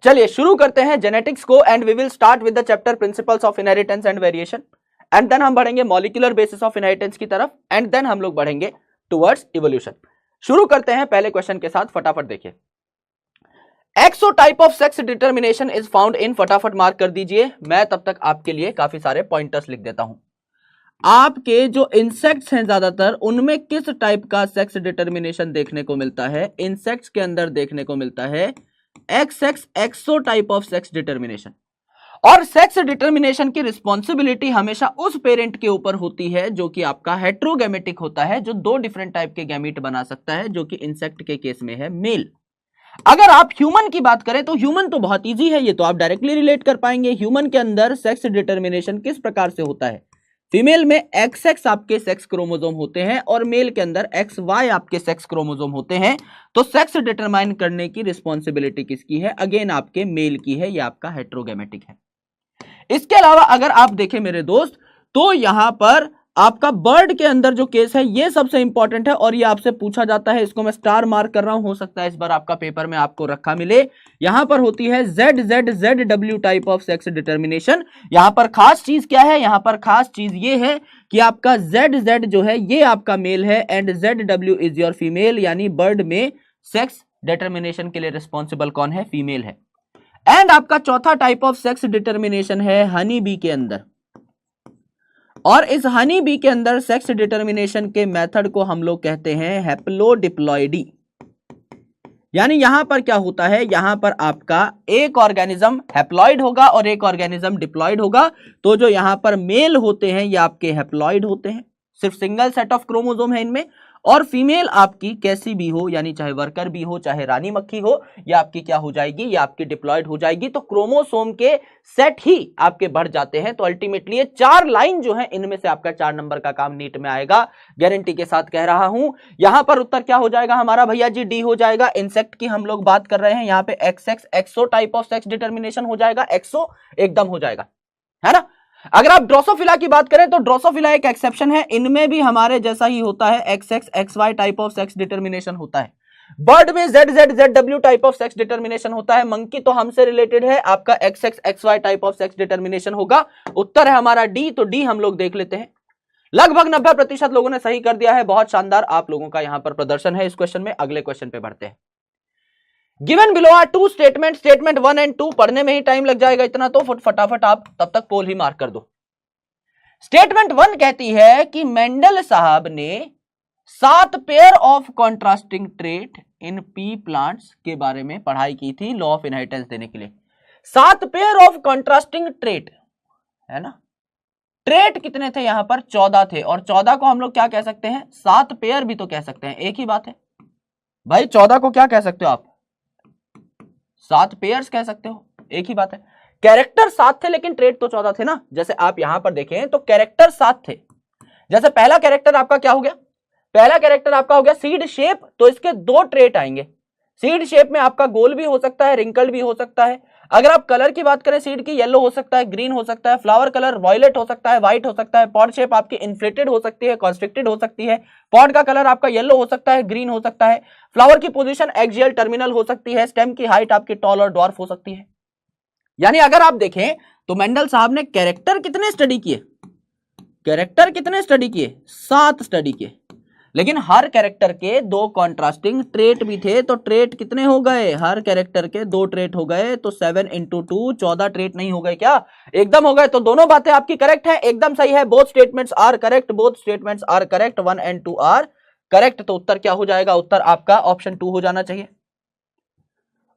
चलिए शुरू करते हैं जेनेटिक्स को and we will start with the chapter principles of inheritance and variation and then हम बढ़ेंगे मॉलिक्यूलर बेसिस ऑफ इनहेरिटेंस की तरफ एंड देन हम लोग बढ़ेंगे टुवर्ड्स इवोल्यूशन। शुरू करते हैं पहले क्वेश्चन के साथ, फटाफट देखिए। X O type of sex determination is found in, फटाफट मार्क कर दीजिए, मैं तब तक आपके लिए काफी सारे पॉइंटर्स लिख देता हूं। आपके जो इंसेक्ट्स हैं ज्यादातर उनमें किस टाइप का सेक्स डिटर्मिनेशन देखने को मिलता है? इंसेक्ट्स के अंदर देखने को मिलता है XX XO type of sex determination. और सेक्स डिटर्मिनेशन की रिस्पॉन्सिबिलिटी हमेशा उस पेरेंट के ऊपर होती है जो कि आपका हेट्रोगैमेटिक होता है, जो दो डिफरेंट टाइप के गैमीट बना सकता है, जो कि इंसेक्ट के केस में है मेल। अगर आप ह्यूमन की बात करें तो ह्यूमन तो बहुत इजी है, ये तो आप डायरेक्टली रिलेट कर पाएंगे। ह्यूमन के अंदर सेक्स डिटर्मिनेशन किस प्रकार से होता है? फीमेल में XX आपके सेक्स क्रोमोसोम होते हैं और मेल के अंदर XY आपके सेक्स क्रोमोसोम होते हैं। तो सेक्स डिटरमाइन करने की रिस्पॉन्सिबिलिटी किसकी है? अगेन आपके मेल की है, यह आपका हेट्रोगैमेटिक है। इसके अलावा अगर आप देखें मेरे दोस्त, तो यहां पर आपका बर्ड के अंदर जो केस है ये सबसे इंपॉर्टेंट है और ये आपसे पूछा जाता है, इसको मैं स्टार मार्क कर रहा हूं, हो सकता है इस बार आपका पेपर में आपको रखा मिले। यहां पर होती है ZZZW type of sex determination. यहां पर खास चीज क्या है? यहां पर खास चीज ये है कि आपका ZZ जो है ये आपका मेल है and ZW is your female, यानी बर्ड में सेक्स डिटर्मिनेशन के लिए रिस्पॉन्सिबल कौन है? फीमेल है। एंड आपका चौथा टाइप ऑफ सेक्स डिटर्मिनेशन है हनी बी के अंदर, और इस हनी बी के अंदर सेक्स डिटर्मिनेशन के मेथड को हम लोग कहते हैं हैप्लोडिप्लॉइडी। यानी यहां पर क्या होता है? यहां पर आपका एक ऑर्गेनिज्म हैप्लॉइड होगा और एक ऑर्गेनिज्म डिप्लॉइड होगा। तो जो यहां पर मेल होते हैं ये आपके हैप्लॉइड होते हैं, सिर्फ सिंगल सेट ऑफ क्रोमोसोम है इनमें, और फीमेल आपकी कैसी भी हो, यानी चाहे वर्कर भी हो चाहे रानी मक्खी हो, या आपकी क्या हो जाएगी? ये आपकी डिप्लॉयड हो जाएगी। तो क्रोमोसोम के सेट ही आपके बढ़ जाते हैं। तो अल्टीमेटली ये 4 लाइन जो है इनमें से आपका 4 नंबर का काम नीट में आएगा, गारंटी के साथ कह रहा हूं। यहां पर उत्तर क्या हो जाएगा हमारा भैया जी? डी हो जाएगा। इंसेक्ट की हम लोग बात कर रहे हैं, यहां पे XX XO type of sex determination हो जाएगा, एक्सो एकदम हो जाएगा, है ना। अगर आप ड्रोसोफिला की बात करें तो ड्रोसोफिला एक एक्सेप्शन है, इनमें भी हमारे जैसा ही होता है, XX XY type of sex determination होता है। बर्ड में ZZZW type of sex determination होता है। मंकी तो हमसे रिलेटेड है, आपका XX XY type of sex determination होगा। उत्तर है हमारा डी, तो डी हम लोग देख लेते हैं। लगभग 90% लोगों ने सही कर दिया है, बहुत शानदार आप लोगों का यहां पर प्रदर्शन है इस क्वेश्चन में। अगले क्वेश्चन पे बढ़ते हैं। Given below are 2 statement, statement 1 and 2 पढ़ने में ही टाइम लग जाएगा इतना, तो फटाफट आप तब तक पोल ही मार्क कर दो। स्टेटमेंट 1 कहती है कि मेंडल साहब ने 7 pair of contrasting trait in P plants के बारे में पढ़ाई की थी लॉ ऑफ इनहेरिटेंस देने के लिए। 7 पेयर ऑफ कॉन्ट्रास्टिंग ट्रेट, है ना। ट्रेट कितने थे? यहां पर 14 थे, और 14 को हम लोग क्या कह सकते हैं? 7 पेयर भी तो कह सकते हैं, एक ही बात है भाई। 14 को क्या कह सकते हो आप? 7 पेयर्स कह सकते हो, एक ही बात है। कैरेक्टर 7 थे लेकिन ट्रेट तो 14 थे ना। जैसे आप यहां पर देखें तो कैरेक्टर 7 थे। जैसे पहला कैरेक्टर आपका क्या हो गया? पहला कैरेक्टर आपका हो गया सीड शेप, तो इसके 2 ट्रेट आएंगे। सीड शेप में आपका गोल भी हो सकता है, रिंकल्ड भी हो सकता है। अगर आप कलर की बात करें सीड की, येलो हो सकता है, ग्रीन हो सकता है, फ्लावर कलर वॉयलेट हो सकता है, व्हाइट हो सकता है। पॉड शेप आपकी इन्फ्लेटेड हो सकती है, कॉन्स्ट्रिक्टेड हो सकती है। पॉड का कलर आपका येलो हो सकता है, ग्रीन हो सकता है। फ्लावर की पोजीशन एक्सियल टर्मिनल हो सकती है। स्टेम की हाइट आपकी टॉल और ड्वार्फ हो सकती है। यानी अगर आप देखें तो मेंडल साहब ने कैरेक्टर कितने स्टडी किए? कैरेक्टर कितने स्टडी किए? 7 स्टडी किए, लेकिन हर कैरेक्टर के 2 कॉन्ट्रास्टिंग ट्रेट भी थे। तो ट्रेट कितने हो गए? हर कैरेक्टर के 2 ट्रेट हो गए, तो 7 × 2 14 ट्रेट नहीं हो गए क्या? एकदम हो गए। तो दोनों बातें आपकी करेक्ट है, एकदम सही है। Both statements are correct, both statements are correct, 1 and 2 are correct. तो उत्तर क्या हो जाएगा? उत्तर आपका ऑप्शन 2 हो जाना चाहिए।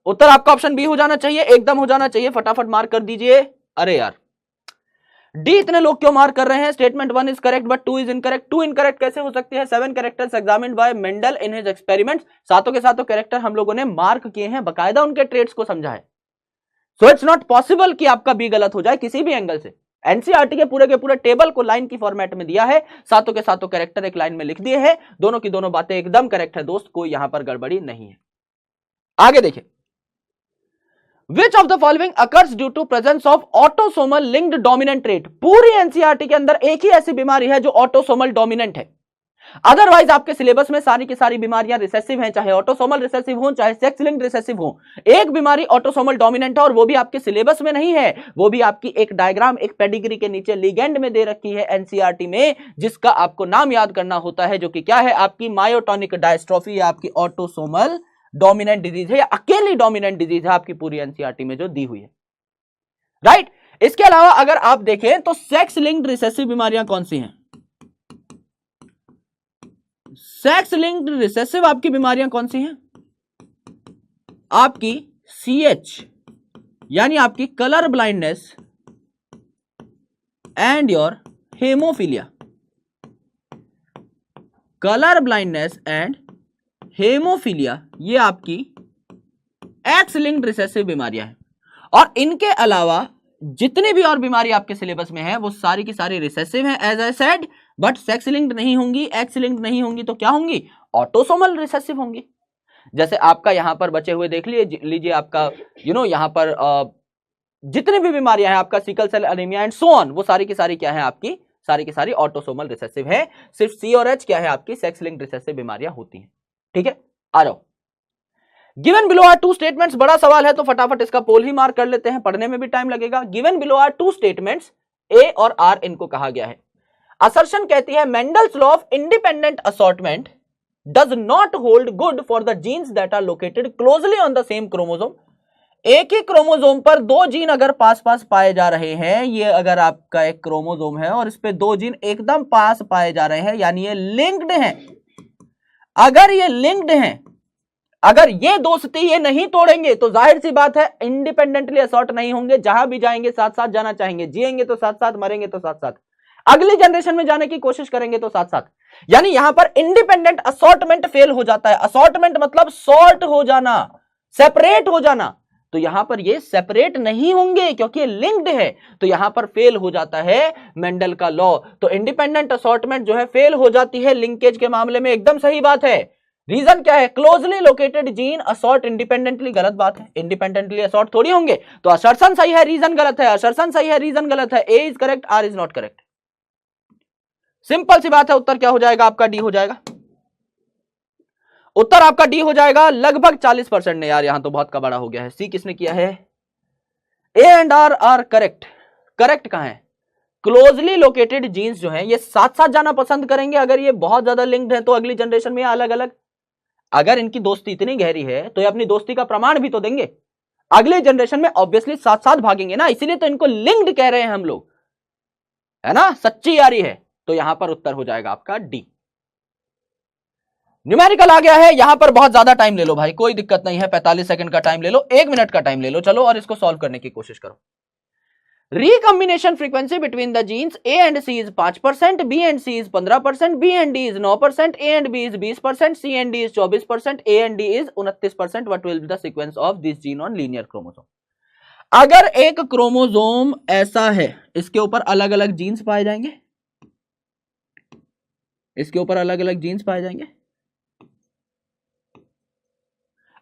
उत्तर आपका ऑप्शन बी हो जाना चाहिए, एकदम हो जाना चाहिए। फटाफट मार्क कर दीजिए। अरे यार डी इतने लोग क्यों मार्क कर रहे हैं? Statement 1 is correct but 2 is incorrect. 2 incorrect कैसे हो सकती है? 7 characters examined bye Mendel in his experiments. सातों के सातों कैरेक्टर हम लोगों ने मार्क किए हैं, बकायदा उनके ट्रेट्स को समझा है। सो इट्स नॉट पॉसिबल कि आपका बी गलत हो जाए किसी भी एंगल से। एनसीईआरटी के पूरे टेबल को लाइन की फॉर्मेट में दिया है, सातों के सातों कैरेक्टर एक लाइन में लिख दिए हैं। दोनों की दोनों बातें एकदम करेक्ट है दोस्त, कोई यहां पर गड़बड़ी नहीं है। आगे देखिए, Which of the following occurs due to presence of autosomal linked dominant trait? पूरी एनसीईआरटी के अंदर एक ही ऐसी बीमारी है जो ऑटोसोमल डोमिनेंट है। अदरवाइज आपके सिलेबस में सारी की सारी बीमारियां रिसेसिव हैं, चाहे ऑटोसोमल रिसेसिव हो चाहे सेक्स लिंक्ड रिसेसिव हो। एक बीमारी ऑटोसोमल डोमिनेंट है और वो भी आपके सिलेबस में नहीं है, वो भी आपकी एक डायग्राम एक पेडिग्री के नीचे लिगेंड में दे रखी है एनसीईआरटी में, जिसका आपको नाम याद करना होता है, जो कि क्या है आपकी मायोटोनिक डायस्ट्रोफी, आपकी ऑटोसोमल डोमिनेंट डिजीज है या अकेली डोमिनेंट डिजीज है आपकी पूरी एनसीईआरटी में जो दी हुई है, राइट। इसके अलावा अगर आप देखें तो सेक्स लिंक्ड रिसेसिव बीमारियां कौन सी हैं? सेक्स लिंक्ड रिसेसिव आपकी बीमारियां कौन सी हैं? आपकी CH यानी आपकी colour blindness and your haemophilia. Colour blindness and haemophilia ये आपकी एक्स लिंक्ड रिसेसिव बीमारियां हैं। और इनके अलावा जितनी भी और बीमारी आपके सिलेबस में है वो सारी की सारी रिसेसिव हैं as I said, but sex linked नहीं होंगी, एक्स लिंक्ड नहीं होंगी, तो क्या होंगी? ऑटोसोमल रिसेसिव होंगी। जैसे आपका यहां पर बचे हुए देख लीजिए आपका यहां पर जितनी भी बीमारियां हैं आपका sickle cell anaemia and so on, वो सारी की सारी क्या है आपकी सारी की सारी ऑटोसोमल रिसेसिव है। सिर्फ सी और एच क्या है आपकी सेक्स लिंक्ड रिसेसिव बीमारियां होती हैं। ठीक है, आ जाओ। Given below are two statements, बड़ा सवाल है तो फटाफट इसका पोल ही मार्क कर लेते हैं, पढ़ने में भी टाइम लगेगा। Given below are two statements, A और आर इनको कहा गया है। असर्शन कहती है Mendel's law of independent assortment does not hold good for the genes that are located closely on the same chromosome. एक ही क्रोमोसोम पर दो जीन अगर पास पास पाए जा रहे हैं, ये अगर आपका एक क्रोमोसोम है और इस पे दो जीन एकदम पास पाए जा रहे हैं, यानी ये लिंक्ड हैं। अगर ये लिंक्ड हैं, अगर ये दोस्ती ये नहीं तोड़ेंगे तो जाहिर सी बात है इंडिपेंडेंटली असॉर्ट नहीं होंगे, जहां भी जाएंगे साथ साथ जाना चाहेंगे, जिएंगे तो साथ साथ, मरेंगे तो साथ साथ, अगली जनरेशन में जाने की कोशिश करेंगे तो साथ साथ। यानी यहां पर इंडिपेंडेंट असॉर्टमेंट फेल हो जाता है। असॉर्टमेंट मतलब सॉर्ट हो जाना, सेपरेट हो जाना, तो यहां पर ये सेपरेट नहीं होंगे क्योंकि ये लिंक्ड है, तो यहां पर फेल हो जाता है मेंडल का लॉ। तो इंडिपेंडेंट असॉर्टमेंट जो है फेल हो जाती है लिंकेज के मामले में, एकदम सही बात है। रीजन क्या है? Closely located gene assort independently, गलत बात है, इंडिपेंडेंटली असॉर्ट थोड़ी होंगे। तो असर्शन सही है, रीजन गलत है, असर्शन सही है, रीजन गलत है। A is correct, R is not correct. Simple सी बात है, उत्तर क्या हो जाएगा आपका? डी हो जाएगा। उत्तर आपका डी हो जाएगा लगभग 40% ने, यार यहां तो बहुत का बड़ा हो गया है। सी किसने किया है? A and R are correct. Correct कहां है? क्लोजली लोकेटेड जीन्स जो हैं ये साथ साथ जाना पसंद करेंगे। अगर ये बहुत ज्यादा लिंक्ड है तो अगली जनरेशन में अलग अलग। अगर इनकी दोस्ती इतनी गहरी है तो ये अपनी दोस्ती का प्रमाण भी तो देंगे, अगले जनरेशन में ऑब्वियसली साथ साथ भागेंगे ना, इसीलिए तो इनको लिंक्ड कह रहे हैं हम लोग, है ना, सच्ची यारी है। तो यहां पर उत्तर हो जाएगा आपका डी। न्यूमेरिकल आ गया है, यहां पर बहुत ज्यादा टाइम ले लो भाई, कोई दिक्कत नहीं है, 45 सेकंड का टाइम ले लो, 1 मिनट का टाइम ले लो, चलो और इसको सॉल्व करने की कोशिश करो। Recombination frequency between the genes A and C is 5%, B and C is 15%, B and D is 9%, A and B is 20%, C and D is 24%, A and D is 29%. What will be the sequence of this gene on linear chromosome? अगर एक chromosome ऐसा है, इसके ऊपर अलग अलग jeans पाए जाएंगे, इसके ऊपर अलग अलग जीन्स पाए जाएंगे।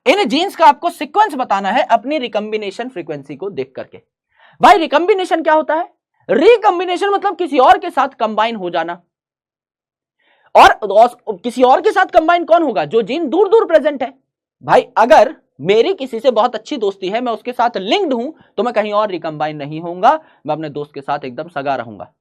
इन जीन्स का आपको सीक्वेंस बताना है अपनी रिकम्बिनेशन फ्रीक्वेंसी को देख करके। भाई रिकम्बिनेशन क्या होता है? रिकम्बिनेशन मतलब किसी और के साथ कंबाइन हो जाना। और किसी और के साथ कंबाइन कौन होगा? जो जीन दूर दूर प्रेजेंट है। भाई अगर मेरी किसी से बहुत अच्छी दोस्ती है, मैं उसके साथ लिंक्ड हूं, तो मैं कहीं और रिकम्बाइन नहीं होऊंगा, मैं अपने दोस्त के साथ एकदम सगा रहूंगा।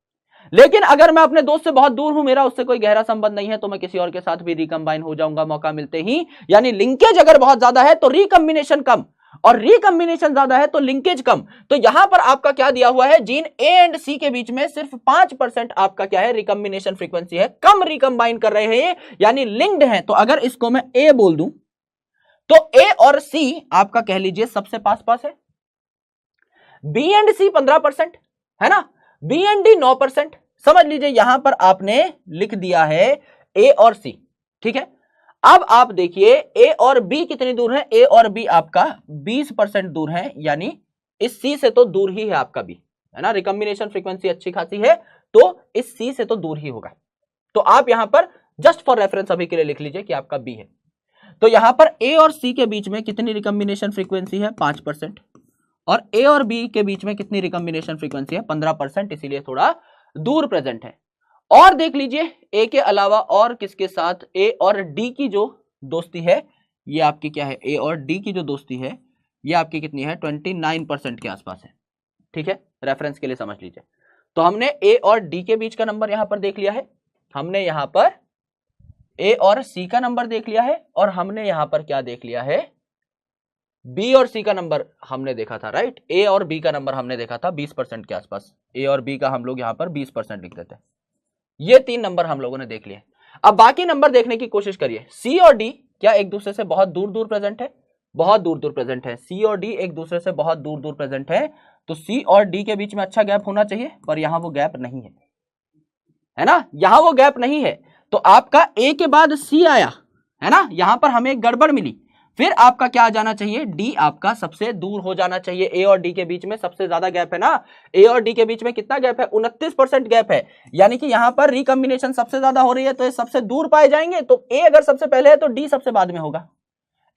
लेकिन अगर मैं अपने दोस्त से बहुत दूर हूं, मेरा उससे कोई गहरा संबंध नहीं है, तो मैं किसी और के साथ भी रिकम्बाइन हो जाऊंगा मौका मिलते ही। यानी लिंकेज अगर बहुत ज्यादा है तो रिकम्बिनेशन कम, और रिकम्बिनेशन ज्यादा है तो लिंकेज कम। तो यहां पर आपका क्या दिया हुआ है? जीन ए एंड सी के बीच में सिर्फ 5% आपका क्या है? रिकम्बिनेशन फ्रीक्वेंसी है, कम रिकम्बाइन कर रहे हैं, यानी लिंक्ड है। तो अगर इसको मैं ए बोल दूं तो ए और सी आपका कह लीजिए सबसे पास पास है। बी एंड सी 15% है ना, बी एंड डी 9%। समझ लीजिए यहां पर आपने लिख दिया है ए और सी, ठीक है। अब आप देखिए ए और बी कितनी दूर है? ए और बी आपका 20% दूर है, यानी इस सी से तो दूर ही है आपका बी, है ना। रिकम्बिनेशन फ्रीक्वेंसी अच्छी खासी है तो इस सी से तो दूर ही होगा। तो आप यहां पर जस्ट फॉर रेफरेंस अभी के लिए लिख लीजिए कि आपका बी है। तो यहां पर ए और सी के बीच में कितनी रिकम्बिनेशन फ्रीक्वेंसी है? 5%। और ए और बी के बीच में कितनी रिकम्बिनेशन फ्रीक्वेंसी है? 15%, इसीलिए थोड़ा दूर प्रेजेंट है। और देख लीजिए ए के अलावा और किसके साथ ए और डी की जो दोस्ती है ये आपकी क्या है, ए और डी की जो दोस्ती है ये आपकी कितनी है 29% के आसपास है। ठीक है, रेफरेंस के लिए समझ लीजिए। तो हमने ए और डी के बीच का नंबर यहां पर देख लिया है, हमने यहां पर ए और सी का नंबर देख लिया है, और हमने यहां पर क्या देख लिया है, बी और सी का नंबर हमने देखा था, राइट। ए और बी का नंबर हमने देखा था 20% के आसपास, ए और बी का हम लोग यहां पर 20% लिख देते हैं। ये 3 नंबर हम लोगों ने देख लिए। अब बाकी नंबर देखने की कोशिश करिए। सी और डी क्या एक दूसरे से बहुत दूर दूर प्रेजेंट है, बहुत दूर दूर प्रेजेंट है। सी और डी एक दूसरे से बहुत दूर दूर प्रेजेंट है, तो सी और डी के बीच में अच्छा गैप होना चाहिए, पर यहां वो गैप नहीं है ना, यहां वो गैप नहीं है। तो आपका ए के बाद सी आया है ना, यहां पर हमें एक गड़बड़ मिली। फिर आपका क्या आ जाना चाहिए, डी आपका सबसे दूर हो जाना चाहिए। ए और डी के बीच में सबसे ज्यादा गैप है ना, ए और डी के बीच में कितना गैप है, 29% गैप है, यानी कि यहां पर रिकॉम्बिनेशन सबसे ज्यादा हो रही है, तो ये सबसे दूर पाए जाएंगे। तो ए अगर सबसे पहले है तो डी सबसे बाद में होगा,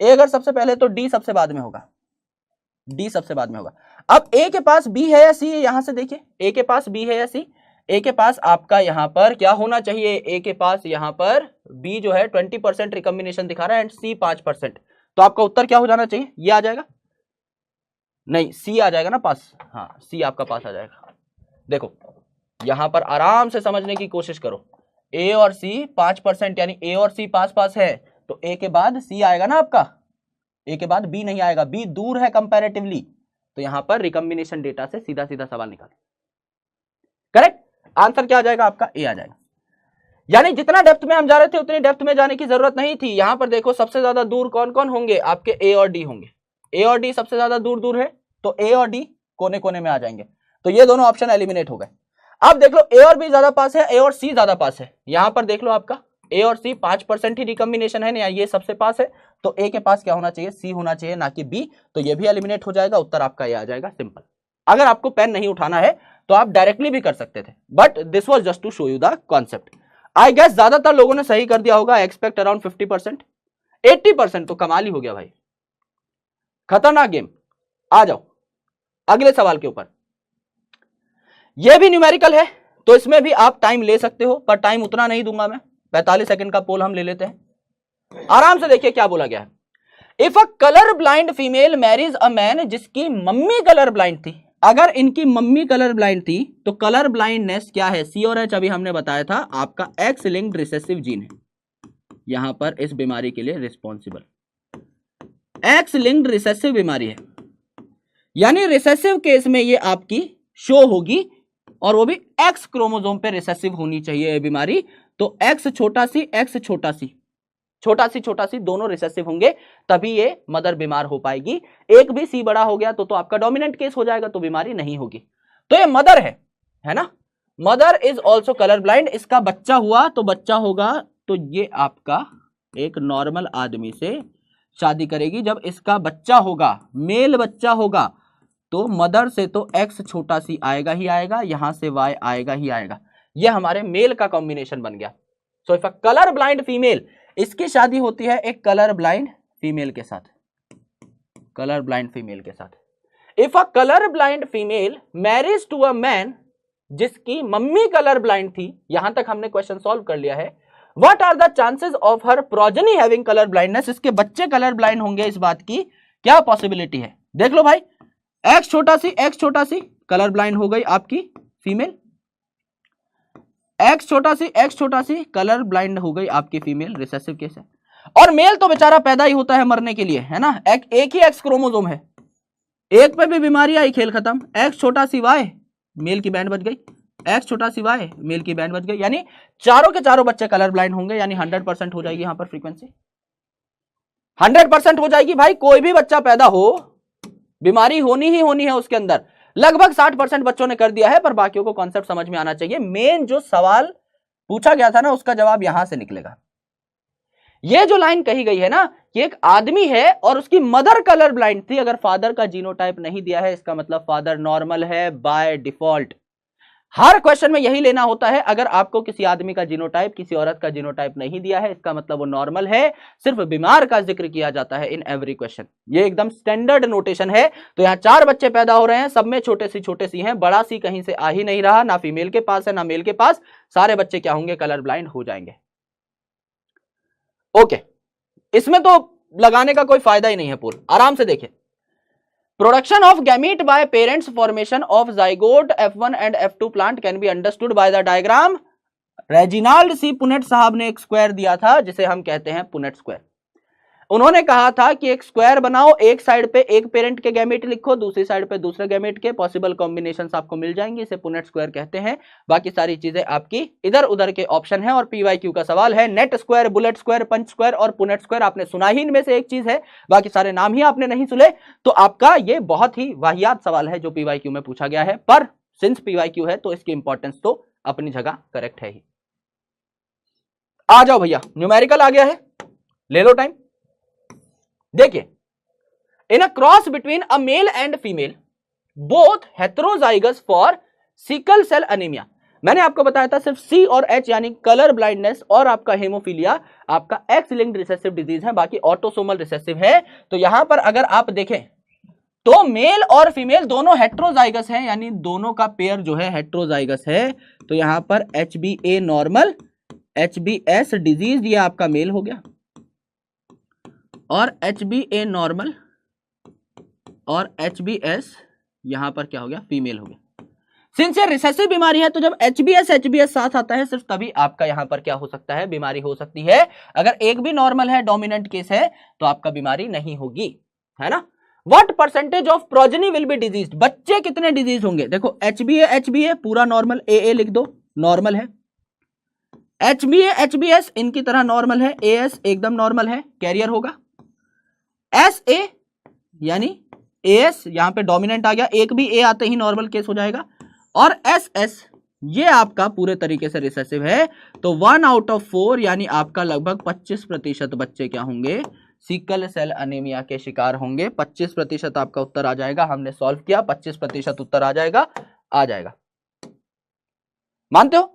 ए अगर सबसे पहले तो डी सबसे बाद में होगा, डी सबसे बाद में होगा। अब ए के पास बी है या सी, यहां से देखिए ए के पास बी है या सी, ए के पास आपका यहां पर क्या होना चाहिए, ए के पास यहां पर बी जो है 20% रिकॉम्बिनेशन दिखा रहा है एंड सी 5%, तो आपका उत्तर क्या हो जाना चाहिए, ये आ जाएगा, नहीं सी आ जाएगा ना पास, हाँ सी आपका पास आ जाएगा। देखो यहां पर आराम से समझने की कोशिश करो, ए और सी 5% यानी ए और सी पास पास है, तो ए के बाद सी आएगा ना आपका, ए के बाद बी नहीं आएगा, बी दूर है कंपैरेटिवली, तो यहां पर रिकॉम्बिनेशन डेटा से सीधा सीधा सवाल निकाल, करेक्ट आंसर क्या आ जाएगा आपका, ए आ जाएगा। यानी जितना डेप्थ में हम जा रहे थे उतनी डेप्थ में जाने की जरूरत नहीं थी। यहां पर देखो सबसे ज्यादा दूर कौन कौन होंगे, आपके ए और डी होंगे, ए और डी सबसे ज्यादा दूर दूर है, तो ए और डी कोने कोने में आ जाएंगे, तो ये दोनों ऑप्शन एलिमिनेट हो गए। अब देख लो ए और बी ज्यादा पास है, ए और सी ज्यादा पास है, यहां पर देख लो आपका ए और सी 5% ही रिकॉम्बिनेशन है ना, ये सबसे पास है, तो ए के पास क्या होना चाहिए, सी होना चाहिए ना कि बी, तो ये भी एलिमिनेट हो जाएगा, उत्तर आपका ये आ जाएगा, सिंपल। अगर आपको पेन नहीं उठाना है तो आप डायरेक्टली भी कर सकते थे, but this was just to show you the concept. I guess ज्यादातर लोगों ने सही कर दिया होगा, एक्सपेक्ट अराउंड 50%, 80% तो कमाल ही हो गया भाई, खतरनाक गेम। आ जाओ अगले सवाल के ऊपर, यह भी न्यूमेरिकल है, तो इसमें भी आप टाइम ले सकते हो, पर टाइम उतना नहीं दूंगा मैं, 45 सेकंड का पोल हम ले लेते हैं। आराम से देखिए क्या बोला गया है, if a colour blind female marriage a man जिसकी मम्मी कलर ब्लाइंड थी, अगर इनकी मम्मी कलर ब्लाइंड थी तो कलर ब्लाइंडनेस क्या है, सी और एच अभी हमने बताया था आपका एक्स लिंक्ड रिसेसिव जीन है, यहां पर इस बीमारी के लिए रिस्पॉन्सिबल एक्स लिंक्ड रिसेसिव बीमारी है, यानी रिसेसिव केस में ये आपकी शो होगी, और वो भी एक्स क्रोमोसोम पे रिसेसिव होनी चाहिए ये बीमारी, तो एक्स छोटा सी एक्स छोटा सी छोटा सी छोटा सी दोनों रिसेसिव होंगे, तभी ये मदर बीमार हो पाएगी। एक भी सी बड़ा हो गया तो आपका डोमिनेंट केस हो जाएगा, तो बीमारी नहीं होगी। तो ये मदर है ना, mother is also colour blind, इसका बच्चा हुआ तो बच्चा होगा, तो ये आपका एक नॉर्मल आदमी से शादी करेगी, जब इसका बच्चा होगा मेल बच्चा होगा तो मदर से तो एक्स छोटा सी आएगा ही आएगा, यहां से वाई आएगा ही आएगा, ये हमारे मेल का कॉम्बिनेशन बन गया। So if a colour blind female, इसकी शादी होती है एक कलर ब्लाइंड फीमेल के साथ, कलर ब्लाइंड फीमेल के साथ। If a colour blind female marriage to a man जिसकी मम्मी कलर ब्लाइंड थी, यहां तक हमने क्वेश्चन सॉल्व कर लिया है। What are the chances of her progeny having colour blindness, इसके बच्चे कलर ब्लाइंड होंगे, इस बात की क्या पॉसिबिलिटी है, देख लो भाई, एक्स छोटा सी कलर ब्लाइंड हो गई आपकी फीमेल, एक्स छोटा सी कलर ब्लाइंड हो गई आपकी फीमेल, रिसेसिव केस है। और मेल तो बेचारा पैदा ही होता है मरने के लिए, है ना, एक ही एक्स क्रोमोसोम है, एक पे भी बीमारी आई खेल खत्म। एक्स छोटा सी वाई, मेल की बैंड बज गई, एक्स छोटा सी वाई, मेल की बैंड बज गई, यानी चारों के चारों बच्चे कलर ब्लाइंड होंगे, यानी 100% हो जाएगी यहां पर फ्रीक्वेंसी, 100% हो जाएगी भाई। कोई भी बच्चा पैदा हो बीमारी होनी ही होनी है उसके अंदर, लगभग 60% बच्चों ने कर दिया है, पर बाकियों को कॉन्सेप्ट समझ में आना चाहिए। मेन जो सवाल पूछा गया था ना, उसका जवाब यहां से निकलेगा। ये जो लाइन कही गई है ना कि एक आदमी है और उसकी मदर कलर ब्लाइंड थी, अगर फादर का जीनोटाइप नहीं दिया है, इसका मतलब फादर नॉर्मल है बाय डिफॉल्ट। हर क्वेश्चन में यही लेना होता है। अगर आपको किसी आदमी का जीनोटाइप, किसी औरत का जीनोटाइप नहीं दिया है, इसका मतलब वो नॉर्मल है। सिर्फ बीमार का जिक्र किया जाता है इन एवरी क्वेश्चन। ये एकदम स्टैंडर्ड नोटेशन है। तो यहाँ 4 बच्चे पैदा हो रहे हैं, सब में छोटे सी हैं, बड़ा सी कहीं से आ ही नहीं रहा, ना फीमेल के पास है ना मेल के पास। सारे बच्चे क्या होंगे? कलर ब्लाइंड हो जाएंगे। ओके, इसमें तो लगाने का कोई फायदा ही नहीं है। पोल आराम से देखिए। Production of gamete by parents, formation of zygote F1 and F2 plant can be understood by the diagram। Reginald C Punnett साहब ने एक स्क्वायर दिया था जिसे हम कहते हैं पुनेट स्क्वायर। उन्होंने कहा था कि एक स्क्वायर बनाओ, एक साइड पे एक पेरेंट के गैमेट लिखो, दूसरी साइड पे दूसरे गैमेट के, पॉसिबल कॉम्बिनेशंस आपको मिल जाएंगे, इसे पुनेट स्क्वायर कहते हैं। बाकी सारी चीजें आपकी इधर उधर के ऑप्शन है। और पीवाईक्यू का सवाल है नेट स्क्वायर, बुलेट स्क्वायर, पंच स्क्वायर और पुनेट स्क्वायर। आपने सुना ही इनमें से एक चीज है, बाकी सारे नाम ही आपने नहीं सुने। तो आपका ये बहुत ही वाहियात सवाल है जो पीवाईक्यू में पूछा गया है, पर सिंस पीवाईक्यू है तो इसकी इंपॉर्टेंस तो अपनी जगह करेक्ट है ही। आ जाओ भैया, न्यूमेरिकल आ गया है, ले लो टाइम। देखिए, in a cross between a male and female both heterozygous for sickle cell anaemia. मैंने आपको बताया था सिर्फ सी और एच यानी कलर ब्लाइंडनेस और आपका हेमोफीलिया आपका एक्स लिंक्ड रिसेसिव डिजीज है, बाकी ऑटोसोमल रिसेसिव है। तो यहां पर अगर आप देखें तो मेल और फीमेल दोनों हेटेरोजाइगस हैं, यानी दोनों का पेयर जो है हेटेरोजाइगस है। तो यहां पर HbA नॉर्मल, HbS डिजीज ये आपका मेल हो गया और HbA नॉर्मल और HbS यहां पर क्या हो गया? फीमेल हो गया। सिंस ये रिसेसिव बीमारी है तो जब HbS साथ आता है सिर्फ तभी आपका यहां पर क्या हो सकता है? बीमारी हो सकती है। अगर एक भी नॉर्मल है, डोमिनेंट केस है, तो आपका बीमारी नहीं होगी, है ना। What percentage of progeny will be disease? बच्चे कितने डिजीज होंगे? देखो HbA पूरा नॉर्मल, AA लिख दो, नॉर्मल है। HbS इनकी तरह नॉर्मल है, AS एकदम नॉर्मल है, कैरियर होगा। SA यानी AS यहां पे डोमिनेंट आ गया, एक भी A आते ही नॉर्मल केस हो जाएगा। और SS ये आपका पूरे तरीके से रिसेसिव है। तो 1 आउट ऑफ 4 यानी आपका लगभग 25% बच्चे क्या होंगे? सिकल सेल अनीमिया के शिकार होंगे। 25% आपका उत्तर आ जाएगा। हमने सॉल्व किया, 25% उत्तर आ जाएगा। मानते हो?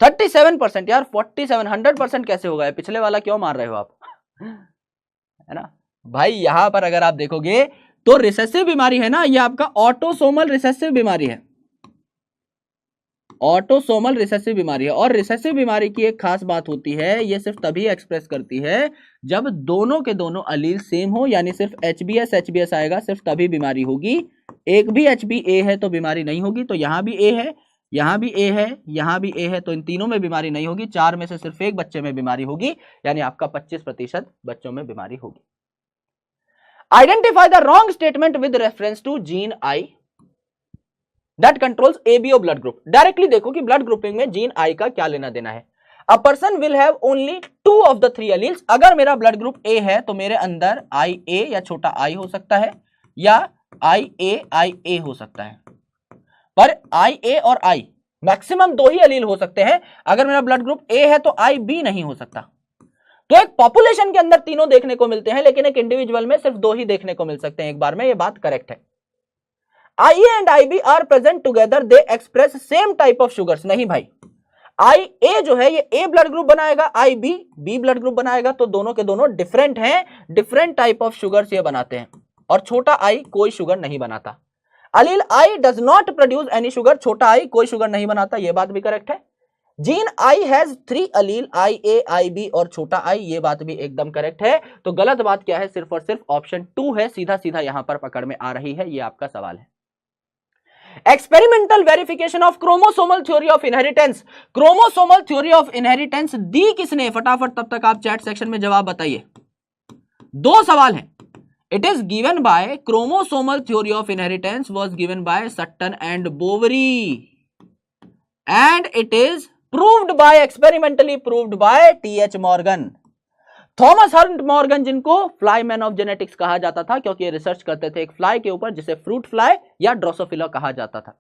37% यार, 47 100% कैसे होगा? पिछले वाला क्यों मार रहे हो आप? है ना भाई। यहां पर अगर आप देखोगे तो रिसेसिव बीमारी है ना, ये आपका ऑटोसोमल रिसेसिव बीमारी है, ऑटोसोमल रिसेसिव बीमारी है। और रिसेसिव बीमारी की एक खास बात होती है, ये सिर्फ तभी एक्सप्रेस करती है जब दोनों के दोनों अलील सेम हो, यानी सिर्फ HbS आएगा, सिर्फ तभी बीमारी होगी। एक भी HbA है तो बीमारी नहीं होगी। तो यहां भी A है, यहां भी A है, यहां भी A है, तो इन तीनों में बीमारी नहीं होगी। 4 में से सिर्फ एक बच्चे में बीमारी होगी, यानी आपका 25% बच्चों में बीमारी होगी। Identify the wrong statement with reference to gene I that controls ABO blood group। Directly देखो कि ब्लड ग्रुपिंग में जीन I का क्या लेना देना है। A person will have only 2 of the 3 alleles। अगर मेरा ब्लड ग्रुप A है तो मेरे अंदर IA या छोटा I हो सकता है या IA हो सकता है, पर IA और I मैक्सिमम 2 ही अलील हो सकते हैं। अगर मेरा ब्लड ग्रुप A है तो IB नहीं हो सकता। तो एक पॉपुलेशन के अंदर तीनों देखने को मिलते हैं, लेकिन एक इंडिविजुअल में सिर्फ 2 ही देखने को मिल सकते हैं एक बार में। ये बात करेक्ट है। IA and IB are present together, they express same type of sugars. नहीं भाई, IA जो है ये A ब्लड ग्रुप बनाएगा, IB B ब्लड ग्रुप बनाएगा, तो दोनों के दोनों डिफरेंट हैं, डिफरेंट टाइप ऑफ शुगर्स ये बनाते हैं। और छोटा I कोई शुगर नहीं बनाता। अलील I does not produce any sugar, छोटा I कोई शुगर नहीं बनाता, ये बात भी करेक्ट है। Gene I has 3 Aleel, IA, IB और छोटा I, ये बात भी एकदम करेक्ट है। तो गलत बात क्या है? सिर्फ और सिर्फ ऑप्शन 2 है, सीधा सीधा यहां पर पकड़ में आ रही है। ये आपका सवाल है। Experimental verification of chromosomal theory of inheritance. Chromosomal theory of inheritance दी किसने? फटाफट तब तक आप चैट सेक्शन में जवाब बताइए। 2 सवाल हैं। It is given by, chromosomal theory of inheritance was given by Sutton and Boveri, and it is proved by, experimentally proved by T.H. Morgan. Thomas Hunt Morgan, जिनको फ्लाई मैन ऑफ जेनेटिक्स कहा जाता था, क्योंकि ये research करते थे एक fly के ऊपर जिसे फ्रूट फ्लाई या ड्रोसोफिला कहा जाता था।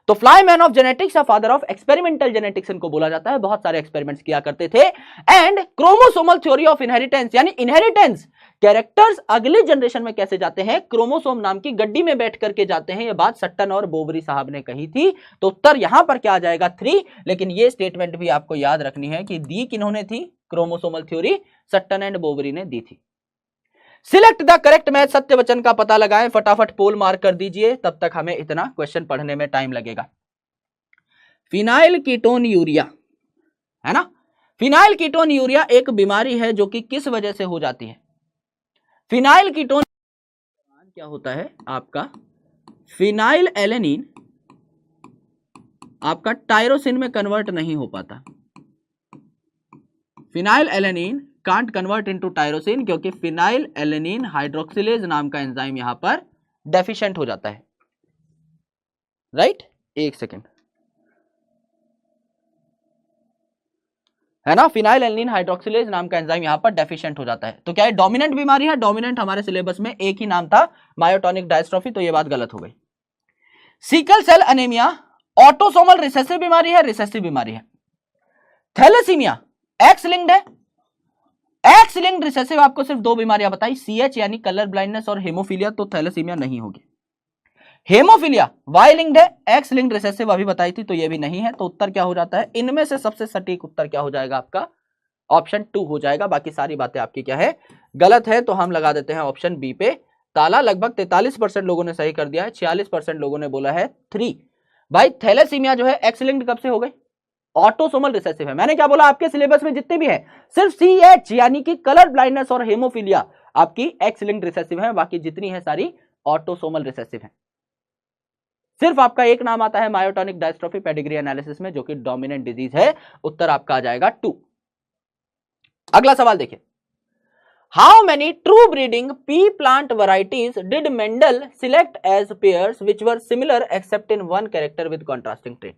तो फ्लाई मैन ऑफ जेनेटिक्स या फादर ऑफ एक्सपेरिमेंटल जेनेटिक्स इनको बोला जाता है। बहुत सारे एक्सपेरिमेंट्स किया करते थे। And chromosomal theory of inheritance, यानी इनहेरिटेंस कैरेक्टर्स अगले जनरेशन में कैसे जाते हैं, क्रोमोसोम नाम की गड्डी में बैठ करके जाते हैं। यह बात सट्टन और बोवरी साहब ने कही थी। तो उत्तर यहां पर क्या आ जाएगा 3। लेकिन यह स्टेटमेंट भी आपको याद रखनी है कि दी किन्होंने थी, क्रोमोसोमल थ्योरी सट्टन एंड बोवरी ने दी थी। सिलेक्ट द करेक्ट मैच, सत्य वचन का पता लगाएं। फटाफट पोल मार्क कर दीजिए, तब तक हमें इतना क्वेश्चन पढ़ने में टाइम लगेगा। फिनाइल कीटोन यूरिया है ना, फिनाइल कीटोन यूरिया एक बीमारी है जो कि किस वजह से हो जाती है। फिनाइल कीटोन क्या होता है आपका, फिनाइल एलेनिन आपका टायरोसिन में कन्वर्ट नहीं हो पाता। Phenyl alanine can't convert into tyrosine, क्योंकि फिनाइल एलेनिन हाइड्रोक्सिलेज नाम का एंजाइम यहां पर डेफिशिएंट हो जाता है। राइट, एक सेकेंड, है ना, फिनाइल एलेनिन हाइड्रोक्सिलेज नाम का एंजाइम यहां पर डेफिशिएंट हो जाता है। तो क्या ये डोमिनेंट बीमारी है? डोमिनेंट हमारे सिलेबस में एक ही नाम था, मायोटोनिक डायस्ट्रोफी, तो ये बात गलत हो गई। Sickle cell anaemia autosomal recessive बीमारी है, रिसेसिव बीमारी है। थैलेसीमिया एक्स लिंक्ड है, एक्स लिंक्ड रिसेसिव आपको सिर्फ 2 बीमारियां बताई, सीएच यानी कलर ब्लाइंडनेस और हेमोफीलिया, तो थैलेसीमिया नहीं होगी। हेमोफीलिया वाई लिंक्ड है, एक्स लिंक्ड रिसेसिव अभी बताई थी, तो ये भी नहीं है। तो उत्तर क्या हो जाता है, इनमें से सबसे सटीक उत्तर क्या हो जाएगा आपका, ऑप्शन 2 हो जाएगा। बाकी सारी बातें आपकी क्या है, गलत है। तो हम लगा देते हैं ऑप्शन बी पे ताला। लगभग 43% लोगों ने सही कर दिया है, 46% लोगों ने बोला है 3। भाई थैलेसीमिया जो है एक्स लिंक्ड कब से हो गई, ऑटोसोमल रिसेसिव है। मैंने क्या बोला, आपके सिलेबस में जितने भी है सिर्फ सीएच यानी कि कलर ब्लाइंडनेस और हेमोफीलिया आपकी एक्स लिंक्ड रिसेसिव है, बाकी जितनी है सारी ऑटोसोमल रिसेसिव है। सिर्फ आपका एक नाम आता है मायोटोनिक डायस्ट्रोफी पेडिग्री एनालिसिस में, जो कि डोमिनेंट डिजीज है। उत्तर आपका आ जाएगा 2। अगला सवाल देखिए, how many true breeding pea plant varieties did Mendel select as pairs which were similar except in one character with contrasting trait.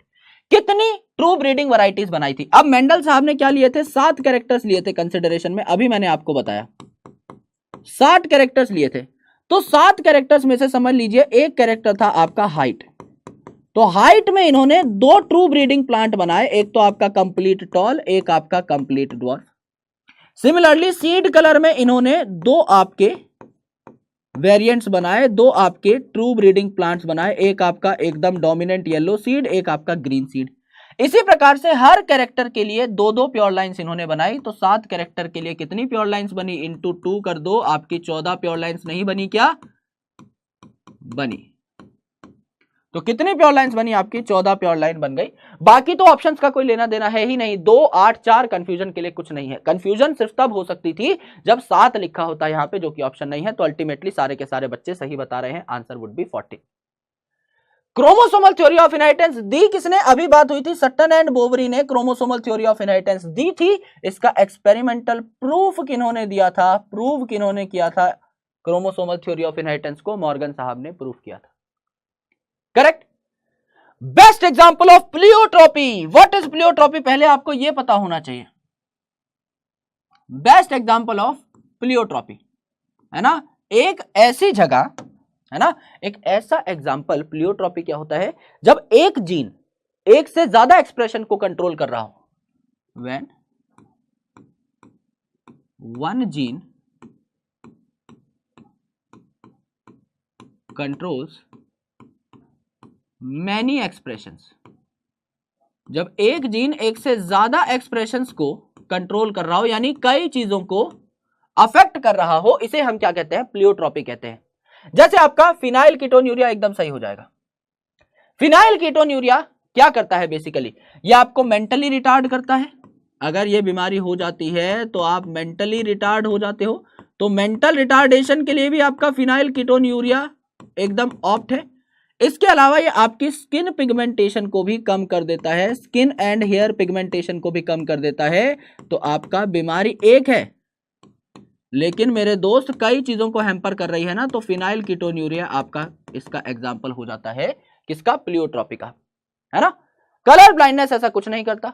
कितनी ट्रू ब्रीडिंग वैरायटीज बनाई थी? अब मेंडल साहब ने क्या लिए थे, 7 कैरेक्टर्स लिए थे कंसिडरेशन में। अभी मैंने आपको बताया 7 कैरेक्टर्स लिए थे। तो 7 कैरेक्टर्स में से समझ लीजिए एक कैरेक्टर था आपका हाइट। तो हाइट में इन्होंने 2 ट्रू ब्रीडिंग प्लांट बनाए, एक तो आपका कंप्लीट टॉल, एक आपका complete dwarf. Similarly seed colour में इन्होंने 2 आपके वेरिएंट्स बनाए, 2 आपके ट्रू ब्रीडिंग प्लांट्स बनाए, एक आपका एकदम डोमिनेंट येलो सीड, एक आपका ग्रीन सीड। इसी प्रकार से हर कैरेक्टर के लिए 2-2 प्योर लाइंस इन्होंने बनाई। तो 7 कैरेक्टर के लिए कितनी प्योर लाइंस बनी, इंटू 2 कर दो, आपकी 14 प्योर लाइंस नहीं बनी क्या, बनी। तो कितनी प्योर लाइंस बनी आपकी, 14 प्योर लाइन बन गई। बाकी तो ऑप्शंस का कोई लेना देना है ही नहीं, 2, 8, 4 कंफ्यूजन के लिए कुछ नहीं है। कंफ्यूजन सिर्फ तब हो सकती थी जब 7 लिखा होता है यहाँ पे, जो कि ऑप्शन नहीं है। तो अल्टीमेटली सारे के सारे बच्चे सही बता रहे हैं, answer would be 40। Chromosomal theory of inheritance दी किसने, अभी बात हुई थी सट्टन एंड बोवरी ने क्रोमोसोमल थ्योरी ऑफ इनहेरिटेंस दी थी। इसका एक्सपेरिमेंटल प्रूफ किन्होंने दिया था, प्रूव किन्होंने किया था, क्रोमोसोमल थ्योरी ऑफ इनहेरिटेंस को मॉर्गन साहब ने प्रूफ किया था। Correct. Best example of pleiotropy, what is pleiotropy, पहले आपको यह पता होना चाहिए। बेस्ट एग्जांपल ऑफ प्लियोट्रॉपी है ना, एक ऐसी जगह है ना, एक ऐसा एग्जांपल। प्लियोट्रॉपी क्या होता है, जब एक जीन एक से ज्यादा एक्सप्रेशन को कंट्रोल कर रहा हो, when one gene controls many expressions. जब एक जीन एक से ज्यादा एक्सप्रेशंस को कंट्रोल कर रहा हो, यानी कई चीजों को अफेक्ट कर रहा हो, इसे हम क्या कहते हैं, प्लियोट्रॉपी कहते हैं। जैसे आपका फिनाइल कीटोन यूरिया एकदम सही हो जाएगा। फिनाइल कीटोन यूरिया क्या करता है बेसिकली, ये आपको मेंटली रिटार्ड करता है। अगर ये बीमारी हो जाती है तो आप मेंटली रिटार्ड हो जाते हो, तो मेंटल रिटार्डेशन के लिए भी आपका फिनाइल कीटोन यूरिया एकदम ऑप्ट है। इसके अलावा ये आपकी स्किन पिगमेंटेशन को भी कम कर देता है, स्किन एंड हेयर पिगमेंटेशन को भी कम कर देता है। तो आपका बीमारी एक है, लेकिन मेरे दोस्त कई चीजों को हैम्पर कर रही है ना, तो फिनाइल कीटोन यूरिया आपका इसका एग्जाम्पल हो जाता है, किसका, प्लियोट्रॉपी का, है ना। कलर ब्लाइंडनेस ऐसा कुछ नहीं करता,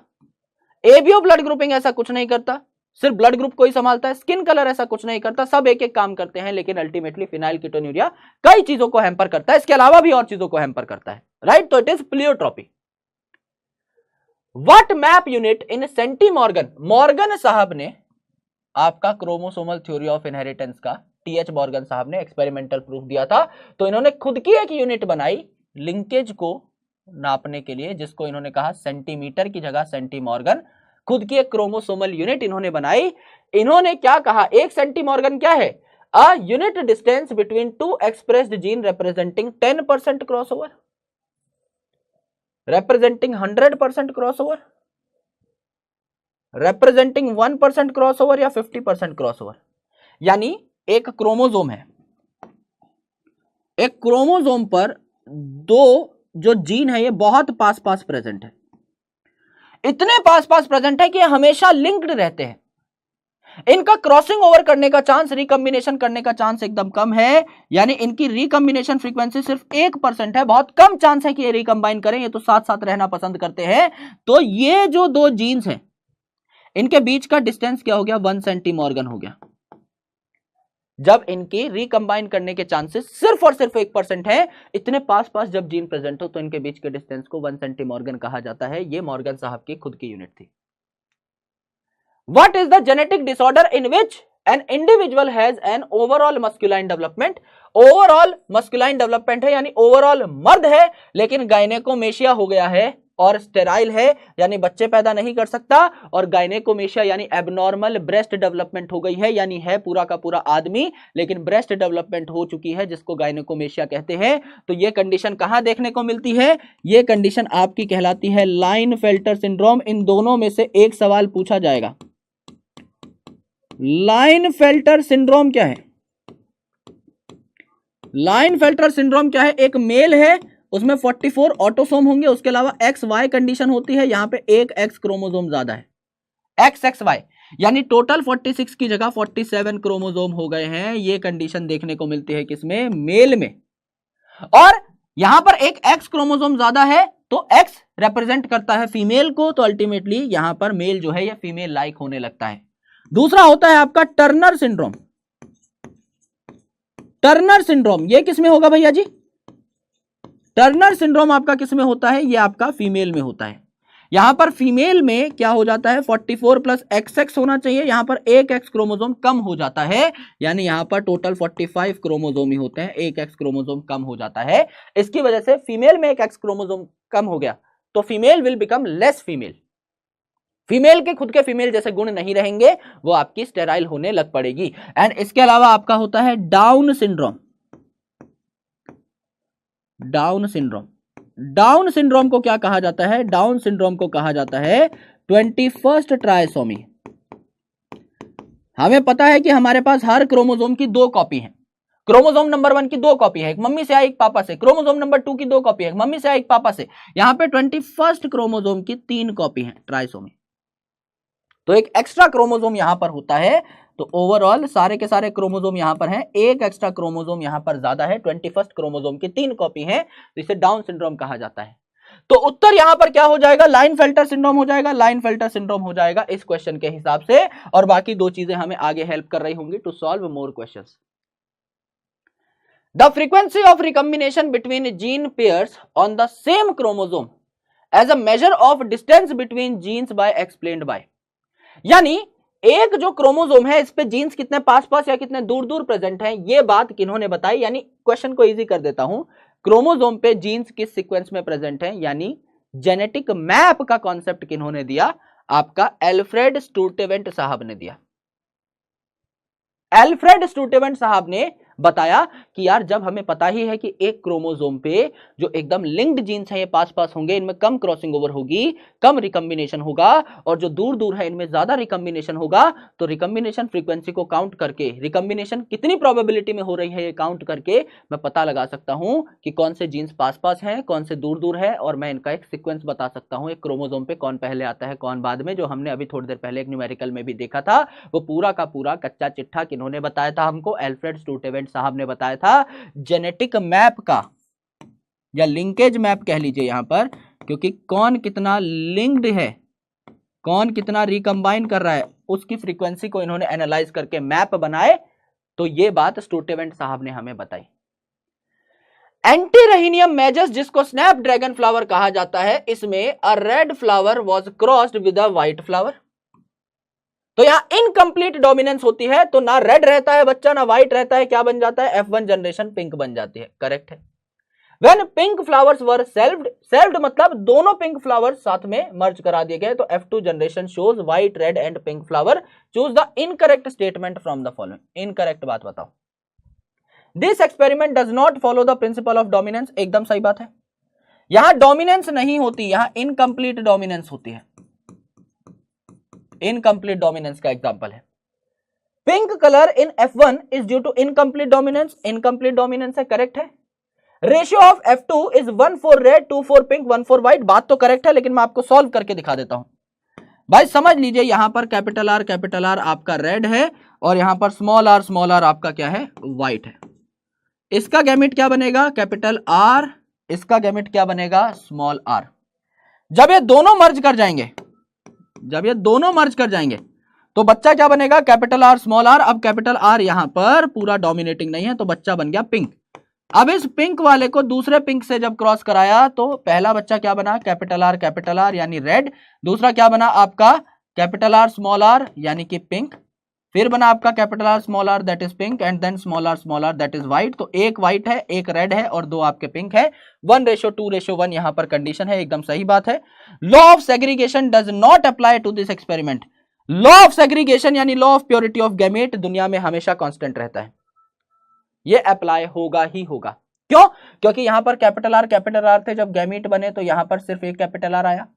एबीओ ब्लड ग्रुपिंग ऐसा कुछ नहीं करता, सिर्फ ब्लड ग्रुप को ही संभालता है, स्किन कलर ऐसा कुछ नहीं करता, सब एक एक काम करते हैं, लेकिन अल्टीमेटली फिनाइल कीटोन यूरिया कई चीजों को हैम्पर करता है, इसके अलावा भी और चीजों को हैम्पर करता है, राइट। तो it is pleiotropy. What map unit in centimorgan, Morgan साहब ने आपका क्रोमोसोमल थ्योरी ऑफ इनहेरिटेंस का टीएच मॉर्गन साहब ने एक्सपेरिमेंटल प्रूफ दिया था। तो इन्होंने खुद की एक यूनिट बनाई लिंकेज को नापने के लिए, जिसको इन्होंने कहा सेंटीमीटर की जगह सेंटीमॉर्गन। खुद की एक क्रोमोसोमल यूनिट इन्होंने बनाई। इन्होंने क्या कहा, एक सेंटीमॉर्गन क्या है, a unit distance between two expressed gene representing 10% crossover, representing 100% crossover, representing 1% crossover या 50% क्रॉसओवर। यानी एक क्रोमोसोम है, एक क्रोमोसोम पर दो जो जीन है ये बहुत पास पास प्रेजेंट है, इतने पास पास प्रेजेंट है कि ये हमेशा लिंक्ड रहते हैं। इनका क्रॉसिंग ओवर करने का चांस, रिकॉम्बिनेशन करने का चांस एकदम कम है। यानी इनकी रिकॉम्बिनेशन फ्रीक्वेंसी सिर्फ 1% है, बहुत कम चांस है कि ये रिकॉम्बाइन करें, ये तो साथ साथ रहना पसंद करते हैं। तो ये जो दो जीन्स हैं इनके बीच का डिस्टेंस क्या हो गया, 1 सेंटीमॉर्गन हो गया। जब इनकी रिकंबाइन करने के चांसेस सिर्फ और सिर्फ 1% है, इतने पास पास जब जीन प्रेजेंट हो तो इनके बीच के डिस्टेंस को 1 सेंटीमॉर्गन कहा जाता है। ये मॉर्गन साहब की खुद की यूनिट थी। What is the genetic disorder in which an individual has an overall masculine development. Overall masculine development है, यानी ओवरऑल मर्द है लेकिन गायनेकोमेशिया हो गया है और स्टेराइल है, यानी बच्चे पैदा नहीं कर सकता। और गायनेकोमेशिया यानी एबनॉर्मल ब्रेस्ट डेवलपमेंट हो गई है, यानी है पूरा का पूरा आदमी लेकिन ब्रेस्ट डेवलपमेंट हो चुकी है, जिसको गायनेकोमेशिया कहते हैं। तो ये कंडीशन कहां देखने को मिलती है, ये कंडीशन आपकी कहलाती है लाइनफेल्टर सिंड्रोम। इन दोनों में से एक सवाल पूछा जाएगा, लाइनफेल्टर सिंड्रोम क्या है। लाइनफेल्टर सिंड्रोम क्या है, एक मेल है उसमें 44 ऑटोसोम होंगे, उसके अलावा XY कंडीशन होती है, यहां पे एक X क्रोमोसोम ज्यादा है, XXY, यानी टोटल 46 की जगह 47 क्रोमोसोम हो गए हैं। ये कंडीशन देखने को मिलती है किसमें, मेल में। और यहां पर एक X क्रोमोसोम ज्यादा है तो X रिप्रेजेंट करता है फीमेल को, तो अल्टीमेटली यहां पर मेल जो है ये फीमेल लाइक होने लगता है। दूसरा होता है आपका टर्नर सिंड्रोम। टर्नर सिंड्रोम ये किसमें होगा भैया जी, टर्नर सिंड्रोम आपका किसमें होता है, ये आपका फीमेल में होता है। यहां पर फीमेल में क्या हो जाता है, 44 प्लस XX होना चाहिए, यहां पर एक X क्रोमोसोम कम हो जाता है, यानी यहां पर टोटल 45 क्रोमोसोम ही होते हैं, एक X क्रोमोसोम कम हो जाता है। इसकी वजह से फीमेल में एक X क्रोमोसोम कम हो गया तो female will become less female. Female के खुद के फीमेल जैसे गुण नहीं रहेंगे, वो आपकी स्टेराइल होने लग पड़ेगी। एंड इसके अलावा आपका होता है down syndrome. Down syndrome, down syndrome को क्या कहा जाता है, डाउन सिंड्रोम को कहा जाता है 21st ट्राइसोमी। हमें पता है कि हमारे पास हर क्रोमोसोम की 2 कॉपी है। क्रोमोसोम नंबर 1 की 2 कॉपी है, एक मम्मी से आई एक पापा से। क्रोमोसोम नंबर 2 की 2 कॉपी है, एक मम्मी से आई एक पापा से। यहां पे 21st क्रोमोसोम की 3 कॉपी है ट्राइसोमी, तो एक एक्स्ट्रा क्रोमोसोम यहां पर होता है। तो ओवरऑल सारे के सारे क्रोमोसोम यहां पर हैं, एक एक्स्ट्रा क्रोमोसोम यहां पर ज्यादा है, 21st क्रोमोसोम की 3 कॉपी है, तो इसे डाउन सिंड्रोम कहा जाता है। तो उत्तर यहां पर क्या हो जाएगा, लाइनफेल्टर सिंड्रोम हो जाएगा, लाइनफेल्टर सिंड्रोम हो जाएगा इस क्वेश्चन के हिसाब से। और बाकी 2 चीजें हमें आगे हेल्प कर रही होंगी to solve more questions. The frequency of recombination between gene pairs on the same chromosome as a measure of distance between genes by explained by. यानी एक जो क्रोमोसोम है इस पे जीन्स कितने पास पास या कितने दूर दूर प्रेजेंट हैं, ये बात किन्होंने बताई। यानी क्वेश्चन को इजी कर देता हूं, क्रोमोसोम पे जीन्स किस सीक्वेंस में प्रेजेंट हैं, यानी जेनेटिक मैप का कॉन्सेप्ट किन्होंने दिया, आपका एल्फ्रेड स्टूर्टेवेंट साहब ने दिया। एल्फ्रेड स्टूर्टेवेंट साहब ने बताया कि यार जब हमें पता ही है कि एक क्रोमोसोम पे जो एकदम लिंक्ड जीन्स हैं ये पास पास होंगे, इनमें कम क्रॉसिंग ओवर होगी, कम रिकॉम्बिनेशन होगा, और जो दूर दूर है इनमें ज्यादा रिकॉम्बिनेशन होगा, तो रिकॉम्बिनेशन फ्रीक्वेंसी को काउंट करके, रिकॉम्बिनेशन कितनी प्रोबेबिलिटी में हो रही है ये काउंट करके मैं पता लगा सकता हूं कि कौन से जीन्स पास पास हैं, कौन से दूर दूर है, और मैं इनका एक सीक्वेंस बता सकता हूं, एक क्रोमोसोम पे कौन पहले आता है कौन बाद में, जो हमने अभी थोड़ी देर पहले एक न्यूमेरिकल में भी देखा था। वो पूरा का पूरा कच्चा चिट्ठा किन्होंने बताया था हमको, एल्फ्रेड स्टूर्टेवेंट साहब ने बताया था। जेनेटिक मैप का या लिंकेज मैप कह लीजिए यहां पर, क्योंकि कौन कितना लिंक्ड है, कौन कितना रिकंबाइन कर रहा है, उसकी फ्रीक्वेंसी को इन्होंने एनालाइज करके मैप बनाए। तो ये बात स्टूर्टेवेंट साहब ने हमें बताई। एंटीरेहिनियम मेजस, जिसको स्नैप ड्रैगन फ्लावर कहा जाता है, इसमें a red flower was crossed with a white flower. तो यहां इनकम्प्लीट डोमिनेंस होती है, तो ना रेड रहता है बच्चा, ना व्हाइट रहता है, क्या बन जाता है, F1 जनरेशन पिंक बन जाती है। करेक्ट है। When pink flowers were selved मतलब दोनों पिंक फ्लावर्स साथ में मर्ज करा दिए गए, तो F2 generation shows white, red and pink flower. Choose the incorrect statement from the following. Incorrect बात बताओ। This experiment does not follow the principle of dominance. एकदम सही बात है, यहां डोमिनेंस नहीं होती, यहां इनकम्प्लीट डोमिनेंस होती है। इनकम्प्लीट डोमिनेंस का एग्जांपल है pink colour in F1 is due to incomplete dominance. Incomplete dominance है, करेक्ट है। Ratio of F2 is 1 for red 2 for pink 1 for white. बात तो करेक्ट है, लेकिन मैं आपको सॉल्व करके दिखा देता हूं। भाई समझ लीजिए, यहां पर कैपिटल आर आपका रेड है और यहां पर स्मॉल आर आपका क्या है, व्हाइट है। इसका गैमेट क्या बनेगा, कैपिटल आर, इसका गैमेट क्या बनेगा, स्मॉल आर। जब ये दोनों मर्ज कर जाएंगे, जब ये दोनों मर्ज कर जाएंगे तो बच्चा क्या बनेगा, कैपिटल आर स्मॉल आर। अब कैपिटल आर यहां पर पूरा डोमिनेटिंग नहीं है, तो बच्चा बन गया पिंक। अब इस पिंक वाले को दूसरे पिंक से जब क्रॉस कराया तो पहला बच्चा क्या बना, कैपिटल आर यानी रेड। दूसरा क्या बना आपका, कैपिटल आर स्मॉल आर यानी कि पिंक। फिर बना आपका capital R small R that is pink, and then small R that is white. तो एक व्हाइट है, एक रेड है और दो आपके पिंक है। 1:2:1 यहां पर कंडीशन है, एकदम सही बात है। Law of segregation does not apply to this experiment. Law of segregation यानी law of purity of gamete दुनिया में हमेशा कांस्टेंट रहता है, ये अप्लाई होगा ही होगा। क्यों, क्योंकि यहां पर कैपिटल आर थे, जब गैमेट बने तो यहां पर सिर्फ एक कैपिटल आर आया,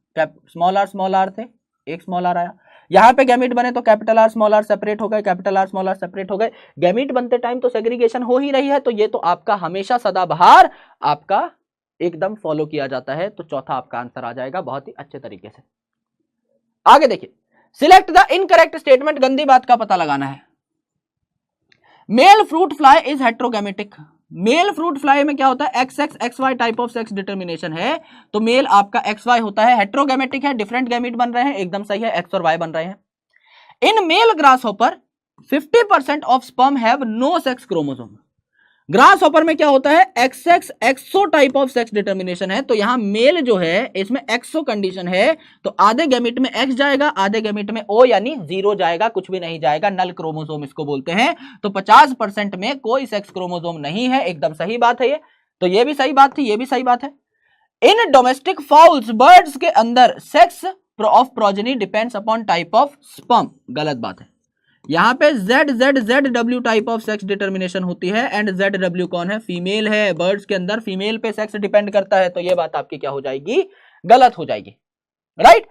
स्मॉल आर थे, एक स्मॉल आर आया। यहां पे गैमेट बने तो capital R small R separate हो गए, capital R small R separate हो गए। गैमेट बनते टाइम तो सेग्रीगेशन हो ही रही है, तो ये तो आपका हमेशा सदाबहार आपका एकदम फॉलो किया जाता है। तो चौथा आपका आंसर आ जाएगा बहुत ही अच्छे तरीके से। आगे देखिए, सिलेक्ट द इनकरेक्ट स्टेटमेंट। गंदी बात का पता लगाना है। Male fruit fly is heterogametic. Male fruit fly में क्या होता है, XX XY type of sex determination है, तो मेल आपका XY होता है। हेट्रोगैमेटिक है, डिफरेंट गैमेट बन रहे हैं, एकदम सही है, X और Y बन रहे हैं। In male grasshopper 50% of sperm have no sex chromosome. Grasshopper में क्या होता है, XX XO type of sex determination है, तो यहां मेल जो है इसमें एक्सो कंडीशन है, तो आधे गैमेट में X जाएगा, आधे गैमेट में O यानी 0 जाएगा, कुछ भी नहीं जाएगा, नल क्रोमोसोम इसको बोलते हैं। तो 50% में कोई सेक्स क्रोमोसोम नहीं है, एकदम सही बात है ये। तो ये भी सही बात थी, ये भी सही बात है। इन डोमेस्टिक फाउल्स बर्ड्स के अंदर sex of progeny depends upon type of sperm. गलत बात है, यहां पे ZW type of sex determination होती है, एंड ZW कौन है, फीमेल है। बर्ड्स के अंदर फीमेल पे सेक्स डिपेंड करता है, तो ये बात आपकी क्या हो जाएगी, गलत हो जाएगी, right.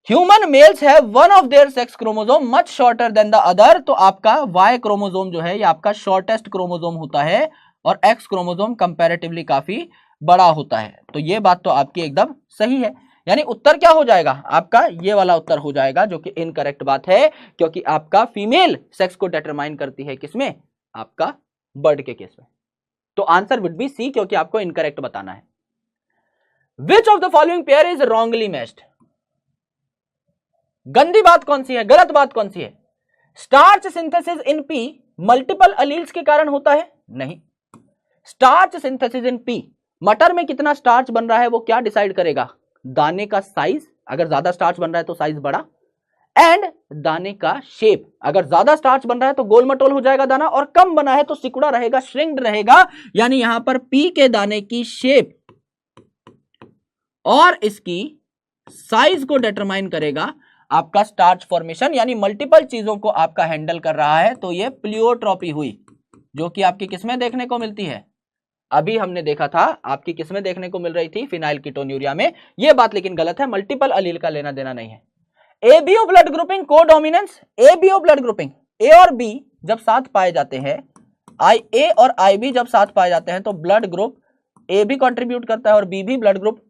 Human mails have one of their sex chromosome much shorter than the other. तो आपका Y क्रोमोसोम जो है ये आपका शॉर्टेस्ट क्रोमोसोम होता है, और X क्रोमोसोम कंपैरेटिवली काफी बड़ा होता है। तो ये बात तो आपकी एकदम सही है, यानी उत्तर क्या हो जाएगा आपका, ये वाला उत्तर हो जाएगा, जो कि इनकरेक्ट बात है, क्योंकि आपका फीमेल सेक्स को डिटरमाइन करती है किसमें, आपका बर्ड के केस में। तो आंसर वुड बी सी, क्योंकि आपको इनकरेक्ट बताना है। Which of the following pair is wrongly matched. गंदी बात कौन सी है, गलत बात कौन सी है। Starch synthesis in P multiple alleles के कारण होता है, नहीं। स्टार्च सिंथेसिस इन पी, मटर में कितना स्टार्च बन रहा है वो क्या डिसाइड करेगा, दाने का साइज, अगर ज्यादा स्टार्च बन रहा है तो साइज बड़ा, एंड दाने का शेप, अगर ज्यादा स्टार्च बन रहा है तो गोल मटोल हो जाएगा दाना, और कम बना है तो सिकुड़ा रहेगा, श्रिंक्ड रहेगा। यानी यहां पर पी के दाने की शेप और इसकी साइज को डिटरमाइन करेगा आपका स्टार्च फॉर्मेशन, यानी मल्टीपल चीजों को आपका हैंडल कर रहा है। तो ये प्लियोट्रॉपी हुई, जो कि आपकी किसमें देखने को मिलती है, अभी हमने देखा था आपकी किसमें देखने को मिल रही थी, फिनाइल कीटोन्यूरिया में। ये बात लेकिन गलत है, मल्टीपल अलील का लेना देना नहीं है। एबीओ ब्लड ग्रुपिंग को डोमिनेंस, एबीओ ब्लड ग्रुपिंग ए और बी जब साथ पाए जाते हैं, IA और IB जब साथ पाए जाते हैं, तो ब्लड ग्रुप ए भी कंट्रीब्यूट करता है और बी भी ब्लड ग्रुप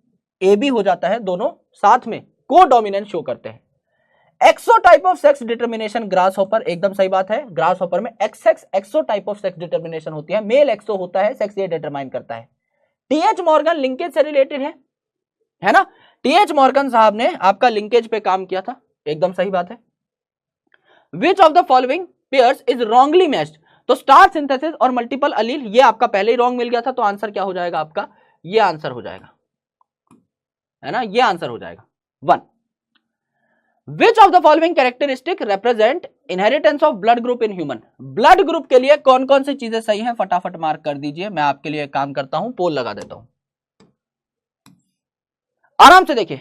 ए भी हो जाता है, दोनों साथ में को डोमिनेंस शो करते हैं। XO type of sex determination grasshopper, एकदम सही बात है। ग्रास हॉपर में XX XO type of sex determination होती है, मेल एक्सो होता है, सेक्स ये डिटरमाइन करता है। TH मॉर्गन लिंकेज से रिलेटेड है ना। TH मॉर्गन साहब ने आपका लिंकेज पे काम किया था, एकदम सही बात है। Which of the following pairs is wrongly matched, तो स्टार सिंथेसिस और मल्टीपल अलील ये आपका पहले ही रॉन्ग मिल गया था, तो आंसर क्या हो जाएगा आपका, ये आंसर हो जाएगा, है ना, ये आंसर हो जाएगा 1। विच of the following characteristic represent inheritance of blood group in human. Blood group के लिए कौन कौन सी चीजें सही हैं, फटाफट मार्क कर दीजिए। मैं आपके लिए काम करता हूं, पोल लगा देता हूं, आराम से देखिए।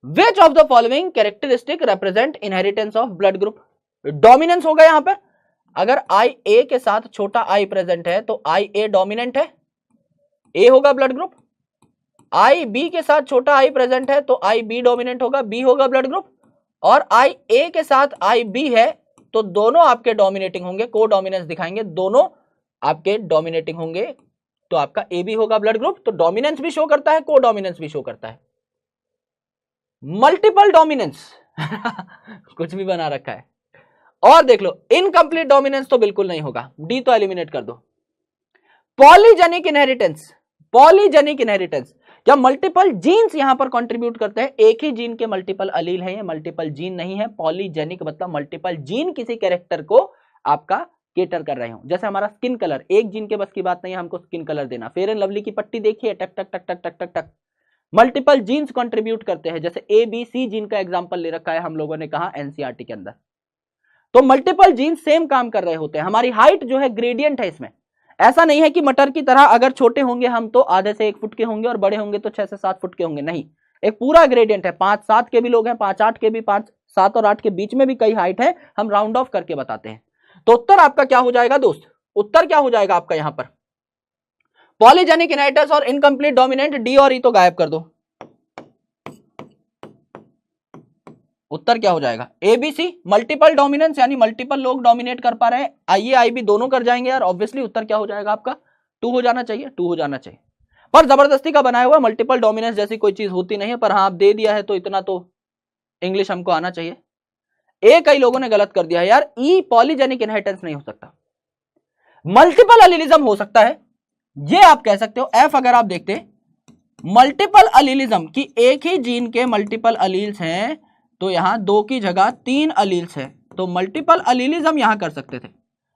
विच of the following characteristic represent inheritance of blood group. Dominance होगा यहां पर, अगर आई ए के साथ छोटा आई प्रेजेंट है तो आई ए डोमिनेंट है, ए होगा ब्लड ग्रुप। आई बी के साथ छोटा आई प्रेजेंट है तो आई बी डोमिनेंट होगा, बी होगा ब्लड ग्रुप। और आई ए के साथ आई बी है तो दोनों आपके डोमिनेटिंग होंगे, को डोमिनेंस दिखाएंगे, दोनों आपके डोमिनेटिंग होंगे तो आपका ए बी होगा ब्लड ग्रुप। तो डोमिनेंस भी शो करता है, को डोमिनेंस भी शो करता है। मल्टीपल डोमिनेंस कुछ भी बना रखा है। और देख लो, इनकंप्लीट डोमिनेंस तो बिल्कुल नहीं होगा, डी तो एलिमिनेट कर दो। पॉलीजेनिक इनहेरिटेंस, पॉलीजेनिक इनहेरिटेंस, क्या मल्टीपल जीन्स यहां पर कंट्रीब्यूट करते हैं, एक ही जीन के मल्टीपल अलील है, ये मल्टीपल जीन नहीं है। पॉलीजेनिक मतलब मल्टीपल जीन किसी कैरेक्टर को आपका केटर कर रहे हो। जैसे हमारा स्किन कलर, एक जीन के बस की बात नहीं है हमको स्किन कलर देना। फेयर एंड लवली की पट्टी देखिए, टक टक टक टक टक टक टक, मल्टीपल जीन्स कंट्रीब्यूट करते हैं। जैसे ए बी सी जीन का एग्जांपल ले रखा है हम लोगों ने कहा एनसीईआरटी के अंदर। तो मल्टीपल जीन सेम काम कर रहे होते हैं। हमारी हाइट जो है ग्रेडियंट है इसमें, ऐसा नहीं है कि मटर की तरह अगर छोटे होंगे हम तो आधे से 1 फुट के होंगे और बड़े होंगे तो 6 से 7 फुट के होंगे, नहीं, एक पूरा ग्रेडियंट है। 5-7 के भी लोग हैं, 5-8 के भी, 5-7 और 8 के बीच में भी कई हाइट है, हम राउंड ऑफ करके बताते हैं। तो उत्तर आपका क्या हो जाएगा दोस्त, उत्तर क्या हो जाएगा आपका यहां पर, पॉलीजेनिक इनहेरिटेंस और इनकंप्लीट डोमिनेंट, डी और ई तो गायब कर दो। उत्तर क्या हो जाएगा, एबीसी, मल्टीपल डोमिनेंस यानी मल्टीपल लोग डोमिनेट कर पा रहे हैं, आईए आई बी दोनों कर जाएंगे यार, ऑब्वियसली उत्तर क्या हो जाएगा आपका 2 हो जाना चाहिए, 2 हो जाना चाहिए। पर जबरदस्ती का बनाया हुआ मल्टीपल डोमिनेंस जैसी कोई चीज होती नहीं है, पर हाँ आप दे दिया है तो इतना तो इंग्लिश हमको आना चाहिए। ए कई लोगों ने गलत कर दिया है यार, ई पॉलीजेनिक इनहेरिटेंस नहीं हो सकता, मल्टीपल अलीलिज्म हो सकता है, ये आप कह सकते हो। एफ अगर आप देखते मल्टीपल अलीलिज्म की एक ही जीन के मल्टीपल अलील्स हैं तो यहां 2 की जगह 3 अलील्स है, तो मल्टीपल अलीलिज्म यहां कर सकते थे,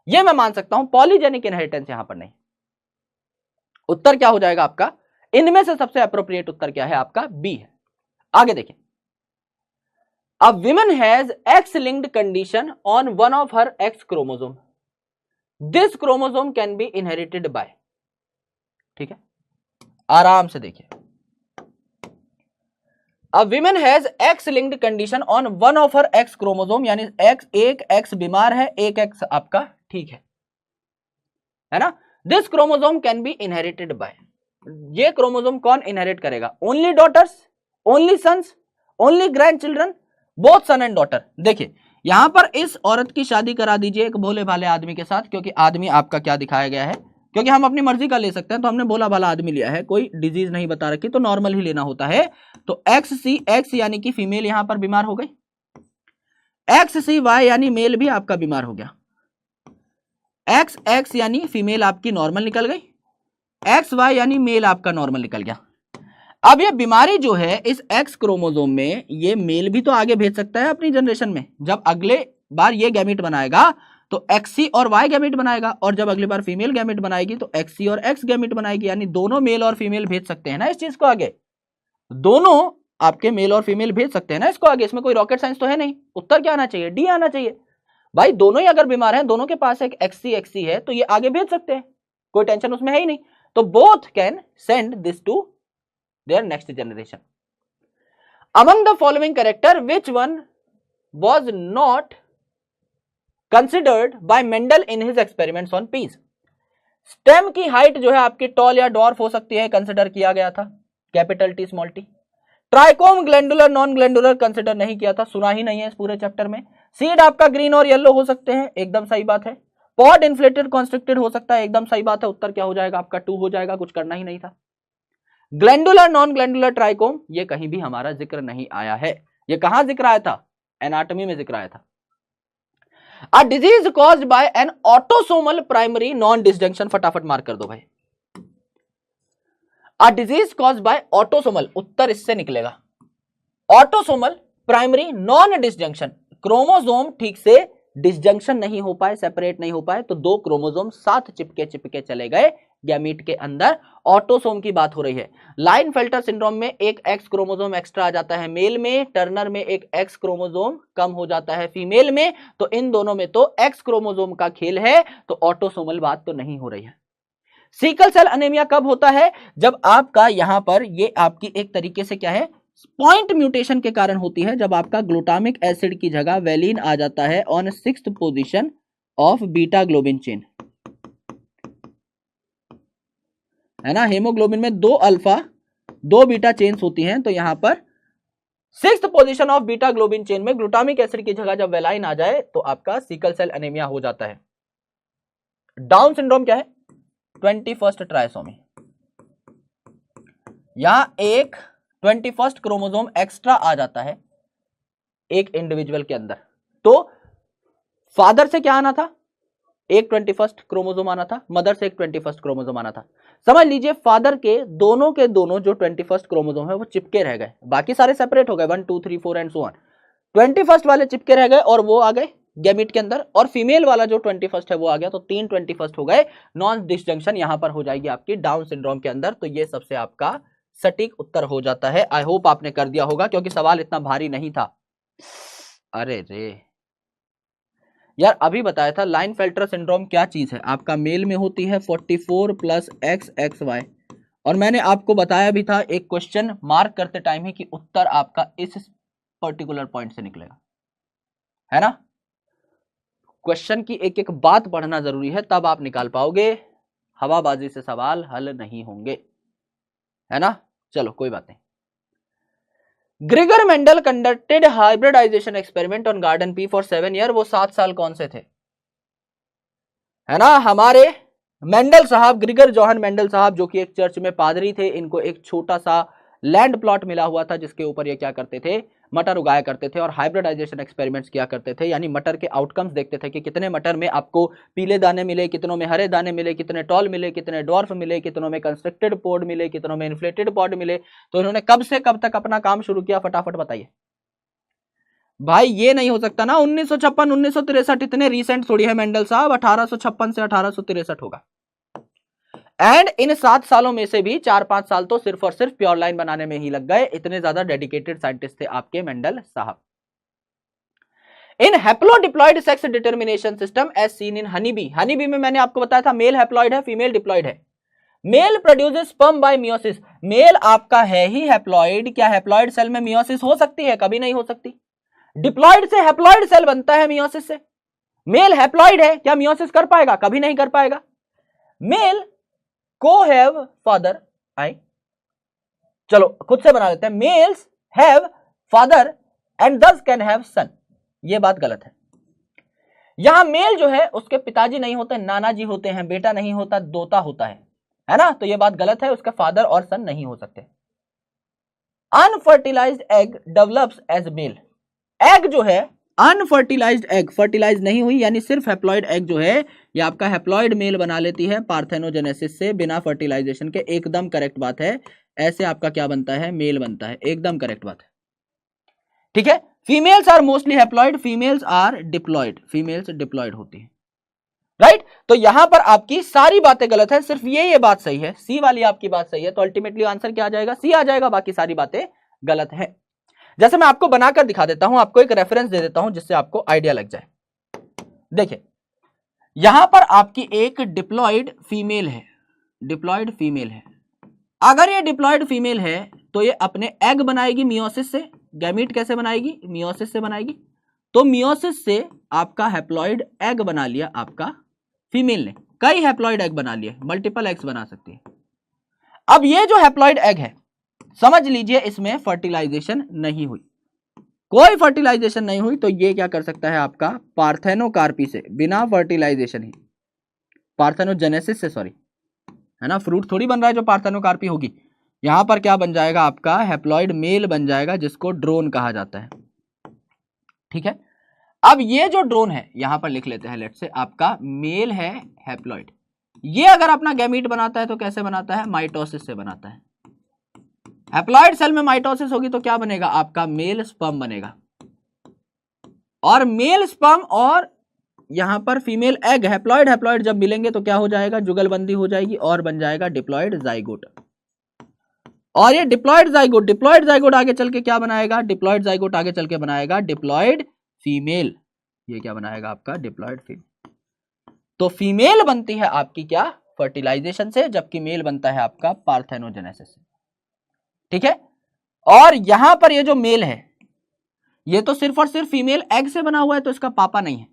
यह मैं मान सकता हूं। पॉलीजेनिक इनहेरिटेंस यहां पर नहीं। उत्तर क्या हो जाएगा आपका, इनमें से सबसे अप्रोप्रिएट उत्तर क्या है आपका, बी है। आगे देखिए, a women has X linked condition on one of her X chromosome, this chromosome can be inherited by, ठीक है, आराम से देखिए। A woman has X linked condition on one of her X chromosome, यानी X, एक X बीमार है, एक X आपका ठीक है ना। This chromosome can be inherited by, ये क्रोमोसोम कौन इनहेरिट करेगा, only daughters, only sons, only grandchildren, both son and daughter. देखिए यहां पर इस औरत की शादी करा दीजिए एक भोले भाले आदमी के साथ, क्योंकि आदमी आपका क्या दिखाया गया है, क्योंकि हम अपनी मर्जी का ले सकते हैं, तो हमने भोला भाला आदमी लिया है, कोई डिजीज नहीं बता रखी, तो नॉर्मल ही लेना होता है। तो एक्स सी एक्स यानी कि फीमेल यहां पर बीमार हो गई, एक्स सी वाई यानी मेल भी आपका बीमार हो गया, एक्स एक्स यानी फीमेल आपकी नॉर्मल निकल गई, एक्स वाई यानी मेल आपका नॉर्मल निकल गया। अब ये बीमारी जो है इस एक्स क्रोमोसोम में, ये मेल भी तो आगे भेज सकता है अपनी जनरेशन में, जब अगले बार ये गैमेट बनाएगा तो एक्सी और वाई गैमेट बनाएगा, और जब अगली बार फीमेल गैमेट बनाएगी तो एक्सी और एक्स गैमेट बनाएगी, यानी दोनों मेल और फीमेल भेज सकते हैं ना इस चीज को आगे, दोनों आपके मेल और फीमेल भेज सकते हैं ना इसको आगे, इसमें कोई रॉकेट साइंस तो है नहीं। उत्तर क्या आना चाहिए, डी आना चाहिए भाई, दोनों ही अगर बीमार हैं, दोनों के पास एक एक्सी है तो ये आगे भेज सकते हैं, कोई टेंशन उसमें है ही नहीं। तो both can send this to their next generation. Among the following character which one was not considered by Mendel in his experiments on peas. Stem की हाइट जो है आपकी टॉल या डॉर्फ हो सकती है, कंसिडर किया गया था, capital T small T. Trichome glandular non glandular consider नहीं किया था, सुना ही नहीं है इस पूरे चैप्टर में। सीड आपका ग्रीन और येलो हो सकते हैं, एकदम सही बात है। पॉड इन्फ्लेटेड कॉन्स्ट्रिक्टेड हो सकता है, एकदम सही बात है। उत्तर क्या हो जाएगा आपका 2 हो जाएगा, कुछ करना ही नहीं था। ग्लैंडुलर नॉन ग्लैंडुलर ट्राइकोम ये कहीं भी हमारा जिक्र नहीं आया है, ये कहां जिक्र आया था, एनाटॉमी में जिक्र आया था। A disease caused by an autosomal primary non-disjunction, फटाफट मार्क कर दो भाई, A disease caused by autosomal, उत्तर इससे निकलेगा। Autosomal primary non disjunction, chromosome ठीक से डिसजंक्शन नहीं हो पाए, सेपरेट नहीं हो पाए, तो 2 क्रोमोसोम साथ चिपके चिपके चले गए गैमीट के अंदर। ऑटोसोम की बात हो रही है। लाइनफेल्टर सिंड्रोम में एक एक्स क्रोमोसोम एक्स्ट्रा आ जाता है मेल में, टर्नर में एक एक्स क्रोमोसोम कम हो जाता है फीमेल में, तो इन दोनों में तो एक्स क्रोमोसोम का खेल है, तो ऑटोसोमल बात तो नहीं हो रही है। सिकल सेल एनीमिया कब होता है? जब आपका यहां पर ये आपकी एक तरीके से क्या है, पॉइंट म्यूटेशन के कारण होती है, जब आपका ग्लूटामिक एसिड की जगह वेलिन आ जाता है on 6th position of beta globin chain, है ना। हेमोग्लोबिन में 2 अल्फा 2 बीटा चेन्स होती हैं, तो यहां पर 6th position of beta globin chain में ग्लूटामिक एसिड की जगह जब वेलाइन आ जाए तो आपका सिकल सेल एनीमिया हो जाता है। डाउन सिंड्रोम क्या है? 21st ट्राइसोमी, यहां एक 21st क्रोमोसोम एक्स्ट्रा आ जाता है एक इंडिविजुअल के अंदर। तो फादर से क्या आना था? एक 21st क्रोमोसोम आना था, मदर से एक 21st क्रोमोसोम आना था। समझ लीजिए फादर के दोनों जो 21st क्रोमोसोम है वो चिपके रह गए, बाकी सारे सेपरेट हो गए 1 2 3 4 एंड सो ऑन। 21st वाले चिपके रह गए और वो आ गए गैमीट के अंदर, और फीमेल वाला जो 21st है वो आ गया, तो 3 21st हो गए। नॉन डिसजंक्शन यहां पर हो जाएगी आपकी डाउन सिंड्रोम के अंदर। तो ये सबसे आपका सटीक उत्तर हो जाता है। आई होप आपने कर दिया होगा, क्योंकि सवाल इतना भारी नहीं था। अरे रे यार, अभी बताया था लाइनफेल्टर सिंड्रोम क्या चीज है, आपका मेल में होती है 44 + XXY, और मैंने आपको बताया भी था एक क्वेश्चन मार्क करते टाइम ही कि उत्तर आपका इस पर्टिकुलर पॉइंट से निकलेगा, है ना। क्वेश्चन की एक एक बात पढ़ना जरूरी है, तब आप निकाल पाओगे, हवाबाजी से सवाल हल नहीं होंगे, है ना। चलो कोई बात नहीं। Gregor Mendel conducted hybridisation experiment on garden pea for 7 year. वो 7 साल कौन से थे? है ना, हमारे मेंडल साहब, ग्रिगर जोहन मेंडल साहब, जो कि एक चर्च में पादरी थे। इनको एक छोटा सा लैंड प्लॉट मिला हुआ था जिसके ऊपर ये क्या करते थे, मटर उगाया करते थे और हाइब्रिडाइजेशन एक्सपेरिमेंट्स किया करते थे, यानी मटर के आउटकम्स देखते थे कि कितने मटर में आपको पीले दाने मिले, कितनों में हरे दाने मिले, कितने टॉल मिले, कितने डॉर्फ मिले, कितनों में कंस्ट्रक्टेड पॉड मिले, कितनों में इन्फ्लेटेड पॉड मिले। तो इन्होंने कब से कब तक अपना काम शुरू किया, फटाफट बताइए भाई। ये नहीं हो सकता ना 1956 1963, इतने रिसेंट थोड़ी है मेंडल साहब, 1856 से 1863 होगा। एंड इन 7 सालों में से भी 4-5 साल तो सिर्फ और सिर्फ प्योर लाइन बनाने में ही लग गए, इतने ज्यादा डेडिकेटेड साइंटिस्ट थे आपके मेंडल साहब। In haplodiploid sex determination system as seen in honeybee, honeybee में मैंने आपको बताया था मेल हैप्लॉइड है, फीमेल डिप्लॉइड है। Male produces sperm by meiosis, male आपका है ही हैप्लॉइड, क्या हैप्लॉइड सेल में मियोसिस हो सकती है? कभी नहीं हो सकती। डिप्लॉइड से हैप्लॉइड सेल बनता है मियोसिस से। मेल हैप्लॉइड है, क्या मियोसिस कर पाएगा? कभी नहीं कर पाएगा। मेल को हैव फादर, आई चलो खुद से बना लेते हैं, मेल्स हैव फादर एंड दस कैन हैव सन। ये बात गलत है। यहां मेल जो है उसके पिताजी नहीं होते, नाना जी होते हैं, बेटा नहीं होता, दोता होता है ना। तो ये बात गलत है, उसका फादर और सन नहीं हो सकते। Unfertilised egg develops as male, egg जो है अनफर्टिलाइज्ड एग, फर्टिलाइज नहीं हुई यानी सिर्फ हैप्लॉइड एग जो है ये आपका हैप्लॉइड मेल बना लेती है पार्थेनोजेनेसिस से, बिना फर्टिलाइजेशन के। एकदम करेक्ट बात है, ऐसे आपका क्या बनता है, मेल बनता है, एकदम करेक्ट बात है, ठीक है। Females are mostly haploid, females are diploid, females diploid होती है, राइट। तो यहां पर आपकी सारी बातें गलत है, सिर्फ ये बात सही है, सी वाली आपकी बात सही है। तो अल्टीमेटली आंसर क्या आ जाएगा, सी आ जाएगा, बाकी सारी बातें गलत है। जैसे मैं आपको बनाकर दिखा देता हूं, आपको एक रेफरेंस दे देता हूं जिससे आपको आइडिया लग जाए। देखिए यहां पर आपकी एक डिप्लॉइड फीमेल है, डिप्लॉइड फीमेल है। अगर ये डिप्लॉइड फीमेल है तो ये अपने एग बनाएगी मियोसिस से। गैमीट कैसे बनाएगी, मियोसिस से बनाएगी। तो मियोसिस से आपका हैप्लॉइड एग बना लिया आपका फीमेल ने, कई हैप्लॉइड एग बना लिए, मल्टीपल एग्स बना सकती है। अब ये जो हैप्लॉइड एग है समझ लीजिए इसमें फर्टिलाइजेशन नहीं हुई, कोई फर्टिलाइजेशन नहीं हुई, तो ये क्या कर सकता है आपका पार्थेनोकार्पी से, बिना फर्टिलाइजेशन ही, पार्थेनोजेनेसिस से, सॉरी, है ना। फ्रूट थोड़ी बन रहा है जो पार्थेनोकार्पी होगी। यहां पर क्या बन जाएगा आपका हैप्लॉइड मेल बन जाएगा, जिसको ड्रोन कहा जाता है, ठीक है। अब ये जो ड्रोन है यहां पर लिख लेते हैं, लेट से आपका मेल है हैप्लॉइड। ये अगर अपना गैमीट बनाता है तो कैसे बनाता है, माइटोसिस से बनाता है। हैप्लॉइड सेल में माइटोसिस होगी तो क्या बनेगा आपका मेल स्पर्म बनेगा, और मेल स्पर्म और यहां पर फीमेल एग हैप्लॉइड हैप्लॉइड जब मिलेंगे तो क्या हो जाएगा, जुगलबंदी हो जाएगी और बन जाएगा डिप्लॉइड जाइगोट। और ये डिप्लॉइड जाइगोट आगे चल के क्या बनाएगा, डिप्लॉइड जाइगोट आगे चल के बनाएगा डिप्लॉइड फीमेल। ये क्या बनाएगा आपका, डिप्लॉइड फीमेल। तो फीमेल बनती है आपकी क्या, फर्टिलाइजेशन से, जबकि मेल बनता है आपका पार्थेनोजेनेसिस से। ठीक है। और यहां पर ये जो मेल है ये तो सिर्फ और सिर्फ फीमेल एग से बना हुआ है, तो इसका पापा नहीं है,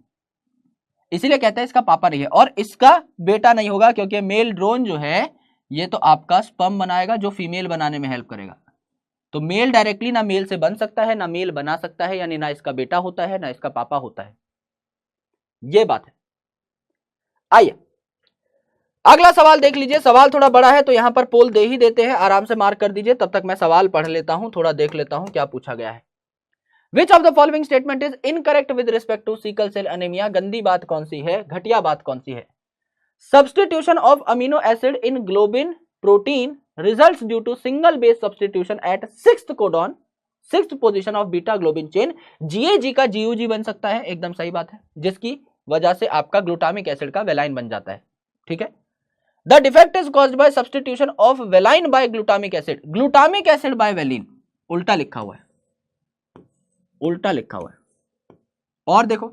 इसीलिए कहते हैं इसका पापा नहीं है। और इसका बेटा नहीं होगा क्योंकि मेल ड्रोन जो है ये तो आपका स्पर्म बनाएगा जो फीमेल बनाने में हेल्प करेगा। तो मेल डायरेक्टली ना मेल से बन सकता है ना मेल बना सकता है, यानी ना इसका बेटा होता है ना इसका पापा होता है, ये बात है। आइए अगला सवाल देख लीजिए। सवाल थोड़ा बड़ा है तो यहां पर पोल दे ही देते हैं, आराम से मार्क कर दीजिए, तब तक मैं सवाल पढ़ लेता हूं, थोड़ा देख लेता हूं क्या पूछा गया है। Which of the following statement is incorrect with respect to sickle cell anaemia. गंदी बात कौन सी है, घटिया बात कौन सी है। Substitution of amino acid in globin protein results due to single base substitution at 6th codon 6th position of beta globin chain. GAG का जीयूजी बन सकता है, एकदम सही बात है, जिसकी वजह से आपका ग्लूटामिक एसिड का वेलाइन बन जाता है। ठीक है। The defect is caused by substitution of valine by glutamic acid. Glutamic acid by valine, उल्टा लिखा हुआ है, उल्टा लिखा हुआ है। और देखो,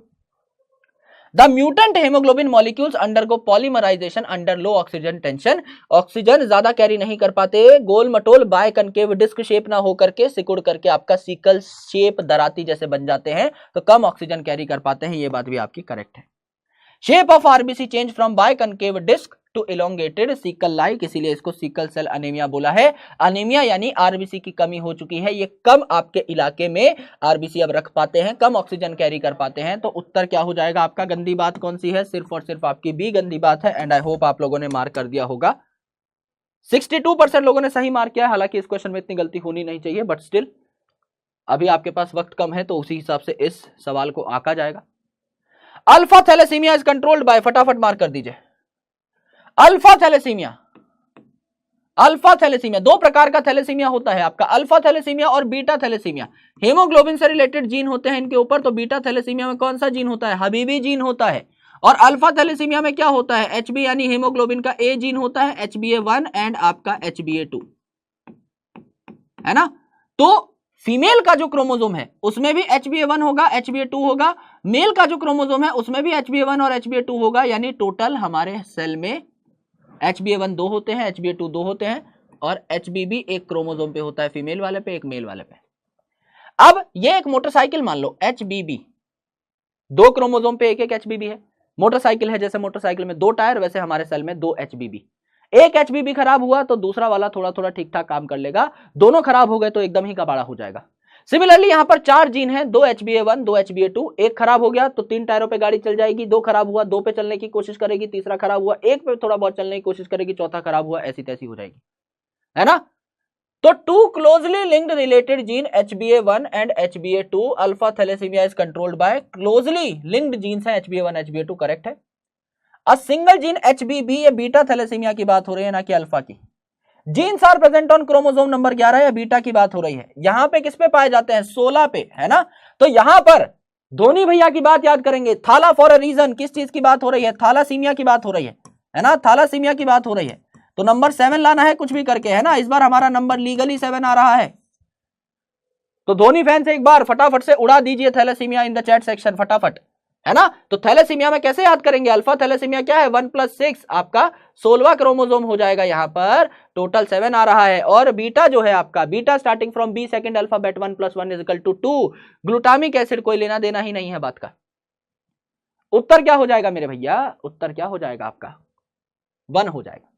the mutant haemoglobin molecules undergo polymerisation under low oxygen tension. Oxygen ज्यादा कैरी नहीं कर पाते, गोल मटोल बाय कनकेव डिस्क शेप ना होकर के सिकुड़ करके आपका सिकल शेप दराती जैसे बन जाते हैं, तो कम ऑक्सीजन कैरी कर पाते हैं, ये बात भी आपकी करेक्ट है। Shape of RBC change from biconcave disc to elongated sickle like, इसीलिए इसको सिकल सेल अनीमिया बोला है। अनीमिया यानी आरबीसी की कमी हो चुकी है, ये कम आपके इलाके में आरबीसी अब रख पाते हैं, कम ऑक्सीजन कैरी कर पाते हैं। तो उत्तर क्या हो जाएगा आपका, गंदी बात कौन सी है, सिर्फ और सिर्फ आपकी बी गंदी बात है। एंड आई होप आप लोगों ने मार्क कर दिया होगा। 62% लोगों ने सही मार्क किया, हालांकि इस क्वेश्चन में इतनी गलती होनी नहीं चाहिए, बट स्टिल अभी आपके पास वक्त कम है तो उसी हिसाब से इस सवाल को आंका जाएगा। Alpha thalassaemia is controlled by, फटाफट मार्क कर दीजिए। अल्फा थैलेसीमिया, अल्फा थैलेसीमिया, दो प्रकार का थैलेसीमिया होता है आपका, अल्फा थैलेसीमिया और बीटा थैलेसीमिया। हीमोग्लोबिन से रिलेटेड जीन होते हैं इनके ऊपर, तो बीटा थैलेसीमिया में कौन सा जीन होता है, हबीबी जीन होता है। और अल्फा थैलेसीमिया में क्या होता है, एचबी यानी हीमोग्लोबिन का ए जीन होता है, HbA1 एंड आपका HbA2, है ना। तो फीमेल का जो क्रोमोसोम है उसमें भी HbA1 होगा, HbA2 होगा, मेल का जो क्रोमोसोम है उसमें भी HbA1 और HbA2 होगा, यानी टोटल हमारे सेल में HbA1 दो होते हैं, HbA2 दो होते हैं, और HbB एक क्रोमोसोम पे होता है, फीमेल वाले पे, एक मेल वाले पे। अब ये एक मोटरसाइकिल मान लो, HbB, दो क्रोमोसोम पे एक एक HbB है। मोटरसाइकिल है, जैसे मोटरसाइकिल में दो टायर, वैसे हमारे सेल में दो HbB। एक HbB खराब हुआ तो दूसरा वाला थोड़ा थोड़ा ठीक ठाक काम कर लेगा, दोनों खराब हो गए तो एकदम ही कबाड़ा हो जाएगा। सिमिलरली यहां पर चार जीन है, दो HbA1 दो HbA2, एक खराब हो गया तो तीन टायरों पे गाड़ी चल जाएगी, दो खराब हुआ दो पे चलने की कोशिश करेगी, तीसरा खराब हुआ एक पे थोड़ा बहुत चलने की कोशिश करेगी, चौथा खराब हुआ ऐसी तैसी हो जाएगी, है ना। तो two closely linked related gene HbA1 and HbA2, alpha thalassaemia is controlled by closely linked genes है HbA1 HbA2, करेक्ट है। अ सिंगल जीन HbB, ये बीटा थैलेसीमिया की बात हो रही है ना कि अल्फा की। Genes are present on chromosome number 11, या बीटा की बात हो रही है। यहां पे किस पे पाए जाते हैं, 16 पे, है ना। तो यहां पर धोनी भैया की बात याद करेंगे, थाला फॉर अ रीजन, किस चीज की बात हो रही है, थैलासीमिया की बात हो रही है ना, थैलासीमिया की बात हो रही है। तो नंबर 7 लाना है कुछ भी करके, है ना। इस बार हमारा नंबर लीगली 7 आ रहा है, तो धोनी फैन से एक बार फटाफट से उड़ा दीजिए thalassaemia in the chat section, फटाफट, है ना। तो थैलेसीमिया में कैसे याद करेंगे, अल्फा थैलेसीमिया क्या है, 1 + 6 आपका 16वां क्रोमोसोम हो जाएगा, यहां पर टोटल 7 आ रहा है। और बीटा जो है आपका, beta starting from B second alphabet 1 + 1 = 2। Glutamic acid कोई लेना देना ही नहीं है बात का। उत्तर क्या हो जाएगा मेरे भैया, उत्तर क्या हो जाएगा आपका, 1 हो जाएगा।